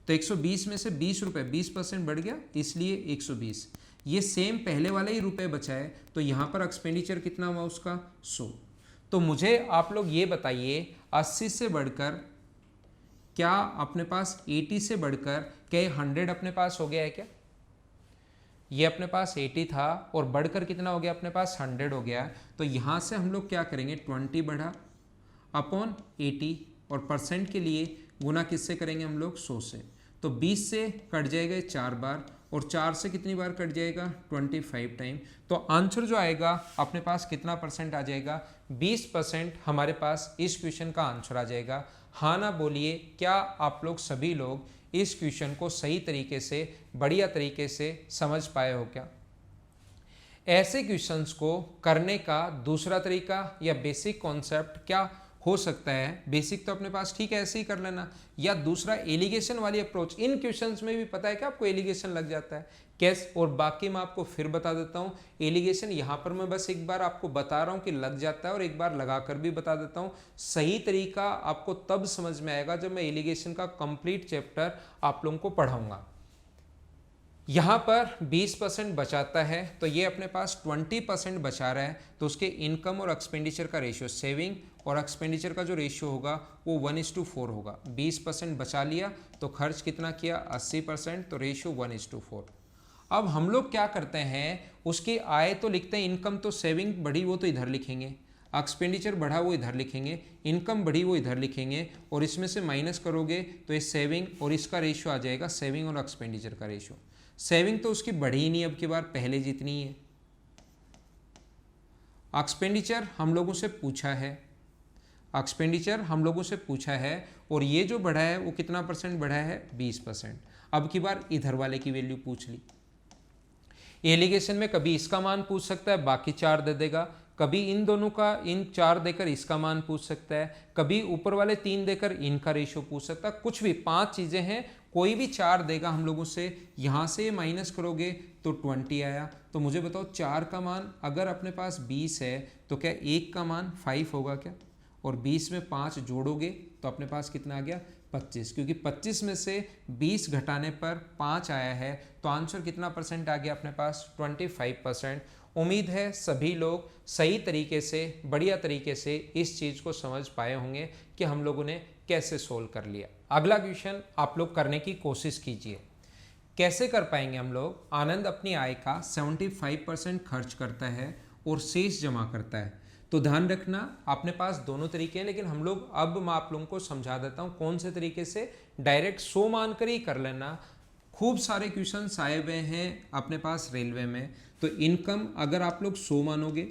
तो 120 में से 20 रुपए 20% बढ़ गया, इसलिए 120। ये सेम पहले वाले ही रुपए बचाए तो यहाँ पर एक्सपेंडिचर कितना हुआ उसका, 100। तो मुझे आप लोग ये बताइए 80 से बढ़कर क्या अपने पास 80 से बढ़कर क्या 100 अपने पास हो गया है क्या? ये अपने पास 80 था और बढ़कर कितना हो गया अपने पास, 100 हो गया। तो यहाँ से हम लोग क्या करेंगे, 20 बढ़ा अपॉन 80 और परसेंट के लिए गुना किससे करेंगे हम लोग, 100 से। तो 20 से कट जाएगा 4 बार और 4 से कितनी बार कट जाएगा, 25 टाइम। तो आंसर जो आएगा अपने पास कितना परसेंट आ जाएगा, 20% हमारे पास इस क्वेश्चन का आंसर आ जाएगा। हाँ ना बोलिए, क्या आप लोग सभी लोग इस क्वेश्चन को सही तरीके से, बढ़िया तरीके से समझ पाए हो क्या? ऐसे क्वेश्चंस को करने का दूसरा तरीका या बेसिक कॉन्सेप्ट क्या हो सकता है? बेसिक तो अपने पास ठीक है ऐसे ही कर लेना, या दूसरा एलिगेशन वाली अप्रोच। इन क्वेश्चंस में भी पता है कि आपको एलिगेशन लग जाता है कैसे, और बाकी मैं आपको फिर बता देता हूँ। एलिगेशन यहाँ पर मैं बस एक बार आपको बता रहा हूँ कि लग जाता है, और एक बार लगा कर भी बता देता हूँ। सही तरीका आपको तब समझ में आएगा जब मैं एलिगेशन का कंप्लीट चैप्टर आप लोगों को पढ़ाऊंगा। यहाँ पर 20% बचाता है तो ये अपने पास 20% बचा रहा है, तो उसके इनकम और एक्सपेंडिचर का रेशियो, सेविंग और एक्सपेंडिचर का जो रेशियो होगा वो 1:4 होगा। 20% बचा लिया तो खर्च कितना किया, 80%, तो रेशियो 1:4। अब हम लोग क्या करते हैं, उसकी आय तो लिखते हैं, इनकम तो सेविंग बढ़ी वो तो इधर लिखेंगे, एक्सपेंडिचर बढ़ा वो इधर लिखेंगे, इनकम बढ़ी वो इधर लिखेंगे, और इसमें से माइनस करोगे तो ये सेविंग और इसका रेशियो आ जाएगा, सेविंग और एक्सपेंडिचर का रेशियो। सेविंग तो उसकी बढ़ी ही नहीं अब की बार, पहले जितनी ही है। एक्सपेंडिचर हम लोगों से पूछा है, एक्सपेंडिचर हम लोगों से पूछा है, और ये जो बढ़ा है वो कितना परसेंट बढ़ा है, 20%। अब की बार इधर वाले की वैल्यू पूछ ली। एलिगेशन में कभी इसका मान पूछ सकता है, बाकी 4 दे देगा, कभी इन दोनों का, इन 4 देकर इसका मान पूछ सकता है, कभी ऊपर वाले 3 देकर इनका रेशियो पूछ सकता है, कुछ भी 5 चीज़ें हैं, कोई भी 4 देगा हम लोगों से। यहाँ से माइनस करोगे तो 20 आया। तो मुझे बताओ 4 का मान अगर अपने पास 20 है तो क्या 1 का मान 5 होगा क्या? और 20 में 5 जोड़ोगे तो अपने पास कितना आ गया, 25, क्योंकि 25 में से 20 घटाने पर 5 आया है, तो आंसर कितना परसेंट आ गया अपने पास, 25%। उम्मीद है सभी लोग सही तरीके से, बढ़िया तरीके से इस चीज़ को समझ पाए होंगे कि हम लोगों ने कैसे सोल्व कर लिया। अगला क्वेश्चन आप लोग करने की कोशिश कीजिए। कैसे कर पाएंगे हम लोग? आनंद अपनी आय का 75% खर्च करता है और शेष जमा करता है। तो ध्यान रखना अपने पास दोनों तरीके हैं, लेकिन हम लोग, अब मैं आप लोगों को समझा देता हूँ कौन से तरीके से। डायरेक्ट 100 मानकर ही कर लेना। खूब सारे क्वेश्चन आए हुए हैं अपने पास रेलवे में। तो इनकम अगर आप लोग 100 मानोगे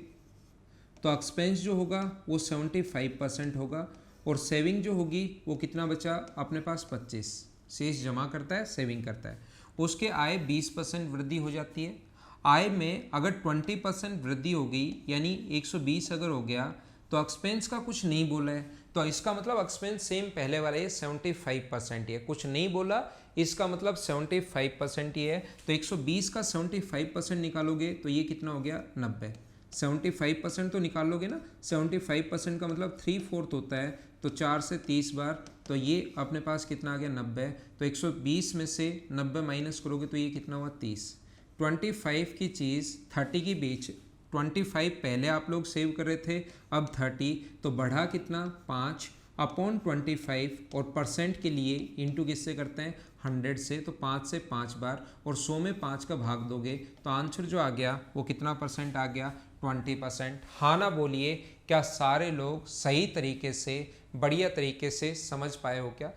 तो एक्सपेंस जो होगा वो 75% होगा, और सेविंग जो होगी वो कितना बचा अपने पास, 25। शेष जमा करता है, सेविंग करता है। उसके आय 20% वृद्धि हो जाती है। आय में अगर 20% वृद्धि हो गई, यानी 120 अगर हो गया, तो एक्सपेंस का कुछ नहीं बोला है, तो इसका मतलब एक्सपेंस सेम पहले वाला है, 75% ही है, कुछ नहीं बोला, इसका मतलब 75% ही है। तो 120 का 75% निकालोगे तो ये कितना हो गया, 90। 75% तो निकाल लोगे ना, 75% का मतलब 3/4 होता है, तो 4 से 30 बार, तो ये अपने पास कितना आ गया 90। तो 120 में से 90 माइनस करोगे तो ये कितना हुआ 30। 25 की चीज़ 30 की बेच, 25 पहले आप लोग सेव कर रहे थे, अब 30, तो बढ़ा कितना 5 अपॉन 25, और परसेंट के लिए इंटू किससे करते हैं 100 से, तो 5 से 5 बार, और 100 में 5 का भाग दोगे तो आंसर जो आ गया वो कितना परसेंट आ गया 20%। हाँ ना बोलिए, क्या सारे लोग सही तरीके से बढ़िया तरीके से समझ पाए हो क्या?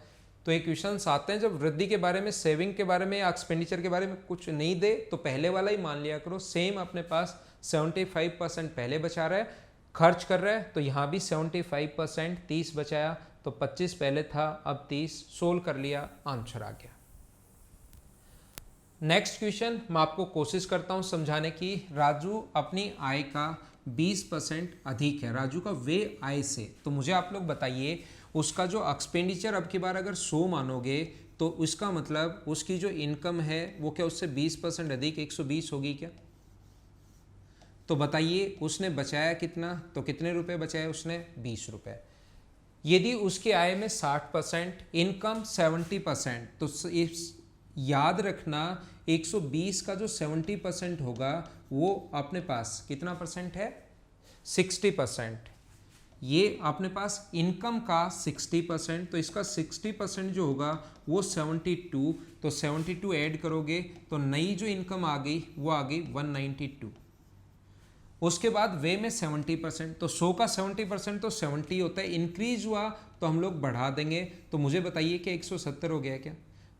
तो ये क्वेश्चंस आते हैं जब वृद्धि के बारे में, सेविंग के बारे में या एक्सपेंडिचर के बारे में कुछ नहीं दे तो पहले वाला ही मान लिया करो। सेम अपने पास 75% पहले बचा रहा है, खर्च कर रहा है, तो यहाँ भी 75%, 30 बचाया, तो 25 पहले था, अब 30, सोल्व कर लिया, आंसर आ गया। नेक्स्ट क्वेश्चन मैं आपको कोशिश करता हूं समझाने की। राजू अपनी आय का 20% अधिक है, राजू का वे आय से, तो मुझे आप लोग बताइए उसका जो एक्सपेंडिचर अब की बार अगर 100 मानोगे तो उसका मतलब उसकी जो इनकम है वो क्या उससे 20% अधिक 120 होगी क्या? तो बताइए उसने बचाया कितना, तो कितने रुपए बचाए उसने 20 रुपए। यदि उसकी आय में 60%, इनकम 70%, तो याद रखना 120 का जो 70% होगा वो अपने पास कितना परसेंट है 60%। ये अपने पास इनकम का 60%, तो इसका 60% जो होगा वो 72, तो 72 ऐड करोगे तो नई जो इनकम आ गई वो आ गई 192। उसके बाद वे में 70%, तो 100 का 70% तो 70 होता है, इंक्रीज हुआ तो हम लोग बढ़ा देंगे। तो मुझे बताइए कि 170 हो गया क्या?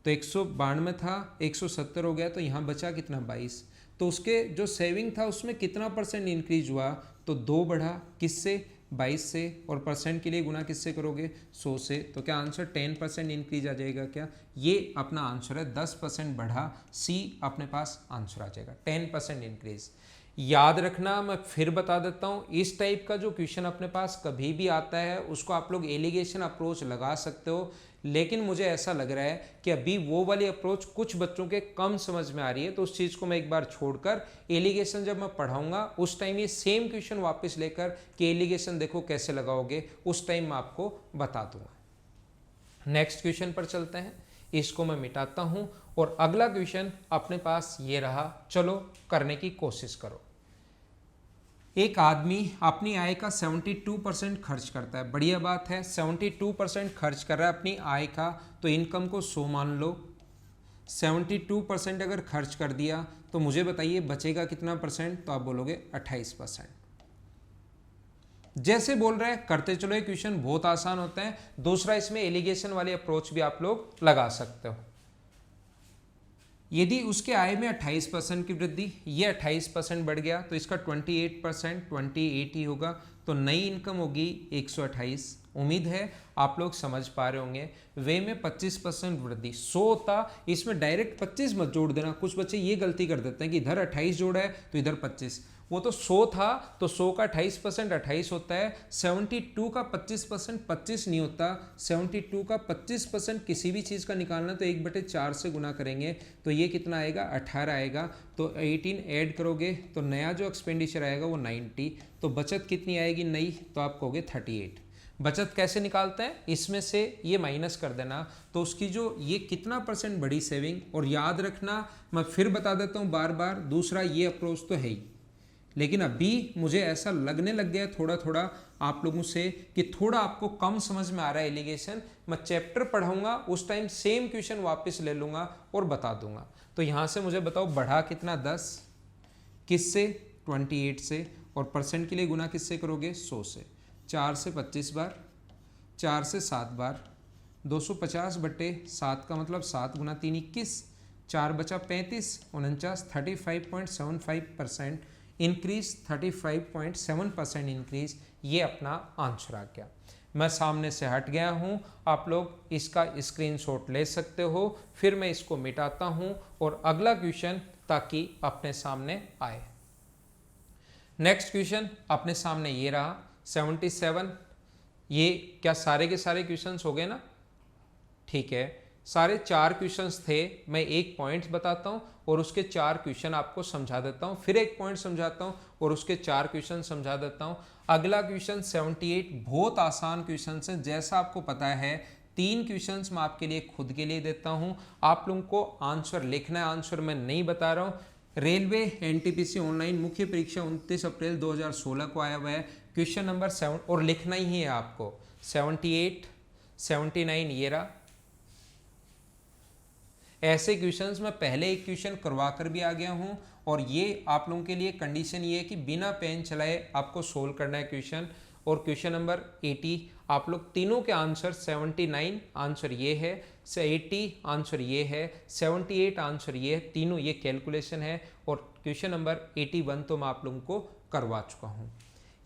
तो 192 था, 170 हो गया, तो यहाँ बचा कितना 22। तो उसके जो सेविंग था उसमें कितना परसेंट इंक्रीज हुआ, तो 2 बढ़ा किससे 22 से, और परसेंट के लिए गुना किससे करोगे 100 से, तो क्या आंसर 10% इंक्रीज आ जाएगा क्या? ये अपना आंसर है, 10% बढ़ा, सी अपने पास आंसर आ जाएगा 10% इंक्रीज। याद रखना, मैं फिर बता देता हूँ, इस टाइप का जो क्वेश्चन अपने पास कभी भी आता है उसको आप लोग एलिगेशन अप्रोच लगा सकते हो, लेकिन मुझे ऐसा लग रहा है कि अभी वो वाली अप्रोच कुछ बच्चों के कम समझ में आ रही है, तो उस चीज़ को मैं एक बार छोड़कर एलिगेशन जब मैं पढ़ाऊंगा उस टाइम ये सेम क्वेश्चन वापस लेकर कि एलिगेशन देखो कैसे लगाओगे, उस टाइम मैं आपको बता दूंगा। नेक्स्ट क्वेश्चन पर चलते हैं, इसको मैं मिटाता हूं, और अगला क्वेश्चन अपने पास ये रहा, चलो करने की कोशिश करो। एक आदमी अपनी आय का 72% खर्च करता है, बढ़िया बात है, 72% खर्च कर रहा है अपनी आय का, तो इनकम को 100 मान लो। 72% अगर खर्च कर दिया तो मुझे बताइए बचेगा कितना परसेंट, तो आप बोलोगे 28%। जैसे बोल रहे हैं करते चलो, ये क्वेश्चन बहुत आसान होता है। दूसरा, इसमें एलिगेशन वाली अप्रोच भी आप लोग लगा सकते हो। यदि उसके आय में 28% की वृद्धि, ये 28% बढ़ गया, तो इसका 28%, 28 ही होगा, तो नई इनकम होगी 128। उम्मीद है आप लोग समझ पा रहे होंगे। वे में 25% वृद्धि, 100 होता, इसमें डायरेक्ट 25 मत जोड़ देना, कुछ बच्चे ये गलती कर देते हैं कि इधर 28 जोड़ा है तो इधर 25, वो तो 100 था, तो 100 का 28% 28 होता है, 72 का 25% 25 नहीं होता, 72 का 25% किसी भी चीज़ का निकालना तो 1/4 से गुना करेंगे, तो ये कितना आएगा 18 आएगा, तो 18 ऐड करोगे तो नया जो एक्सपेंडिचर आएगा वो 90, तो बचत कितनी आएगी नई, तो आप कहोगे 38। बचत कैसे निकालते हैं, इसमें से ये माइनस कर देना, तो उसकी जो ये कितना परसेंट बढ़ी सेविंग। और याद रखना, मैं फिर बता देता हूँ बार बार, दूसरा ये अप्रोच तो है ही, लेकिन अभी मुझे ऐसा लगने लग गया थोड़ा थोड़ा आप लोगों से कि थोड़ा आपको कम समझ में आ रहा है एलिगेशन। मैं चैप्टर पढ़ाऊंगा उस टाइम सेम क्वेश्चन वापस ले लूंगा और बता दूंगा। तो यहाँ से मुझे बताओ बढ़ा कितना 10, किससे 28 से, और परसेंट के लिए गुना किससे करोगे 100 से। 4 से 25 बार, 4 से 7 बार, 250/7 का मतलब 7 गुना 3 21, 4 बचा 35, 49, 35.75% इंक्रीज, 35.7% इंक्रीज, ये अपना आंसर आ गया। मैं सामने से हट गया हूँ, आप लोग इसका स्क्रीनशॉट ले सकते हो, फिर मैं इसको मिटाता हूँ और अगला क्वेश्चन ताकि अपने सामने आए। नेक्स्ट क्वेश्चन अपने सामने ये रहा 77। ये क्या सारे के सारे क्वेश्चंस हो गए ना? ठीक है, सारे 4 क्वेश्चंस थे। मैं एक पॉइंट्स बताता हूँ और उसके 4 क्वेश्चन आपको समझा देता हूँ, फिर एक पॉइंट समझाता हूँ और उसके 4 क्वेश्चन समझा देता हूँ। अगला क्वेश्चन 78 बहुत आसान क्वेश्चन है, जैसा आपको पता है 3 क्वेश्चंस मैं आपके लिए खुद के लिए देता हूँ, आप लोगों को आंसर लिखना है, आंसर मैं नहीं बता रहा हूँ। रेलवे एनटीपीसी ऑनलाइन मुख्य परीक्षा 29 अप्रैल 2016 को आया हुआ है। क्वेश्चन नंबर 7 और लिखना ही है आपको, 78 79 ये रहा। ऐसे क्वेश्चंस मैं पहले एक क्वेश्चन करवा कर भी आ गया हूं और ये आप लोगों के लिए कंडीशन ये है कि बिना पेन चलाए आपको सोल्व करना है क्वेश्चन। और क्वेश्चन नंबर 80 आप लोग तीनों के आंसर 79 आंसर ये है, 80 आंसर ये है, 78 आंसर ये है, तीनों ये कैलकुलेशन है। और क्वेश्चन नंबर 81 तो मैं आप लोगों को करवा चुका हूँ।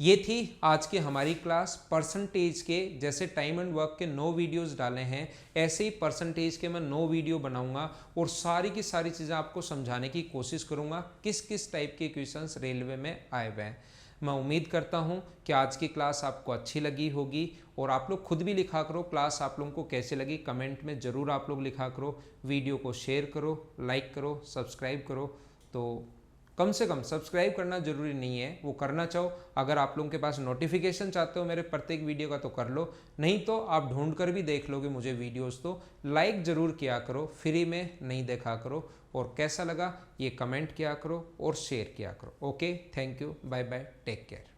ये थी आज की हमारी क्लास। परसेंटेज के जैसे टाइम एंड वर्क के 9 वीडियोस डाले हैं, ऐसे ही परसेंटेज के मैं 9 वीडियो बनाऊंगा और सारी की सारी चीज़ें आपको समझाने की कोशिश करूंगा किस किस टाइप के क्वेश्चंस रेलवे में आए हुए हैं। मैं उम्मीद करता हूं कि आज की क्लास आपको अच्छी लगी होगी और आप लोग खुद भी लिखा करो क्लास आप लोगों को कैसे लगी, कमेंट में ज़रूर आप लोग लिखा करो। वीडियो को शेयर करो, लाइक करो, सब्सक्राइब करो। तो कम से कम सब्सक्राइब करना जरूरी नहीं है, वो करना चाहो, अगर आप लोगों के पास नोटिफिकेशन चाहते हो मेरे प्रत्येक वीडियो का तो कर लो, नहीं तो आप ढूंढ कर भी देख लोगे मुझे वीडियोस। तो लाइक ज़रूर किया करो, फ्री में नहीं देखा करो, और कैसा लगा ये कमेंट किया करो और शेयर किया करो। Okay, thank you, bye bye, take care.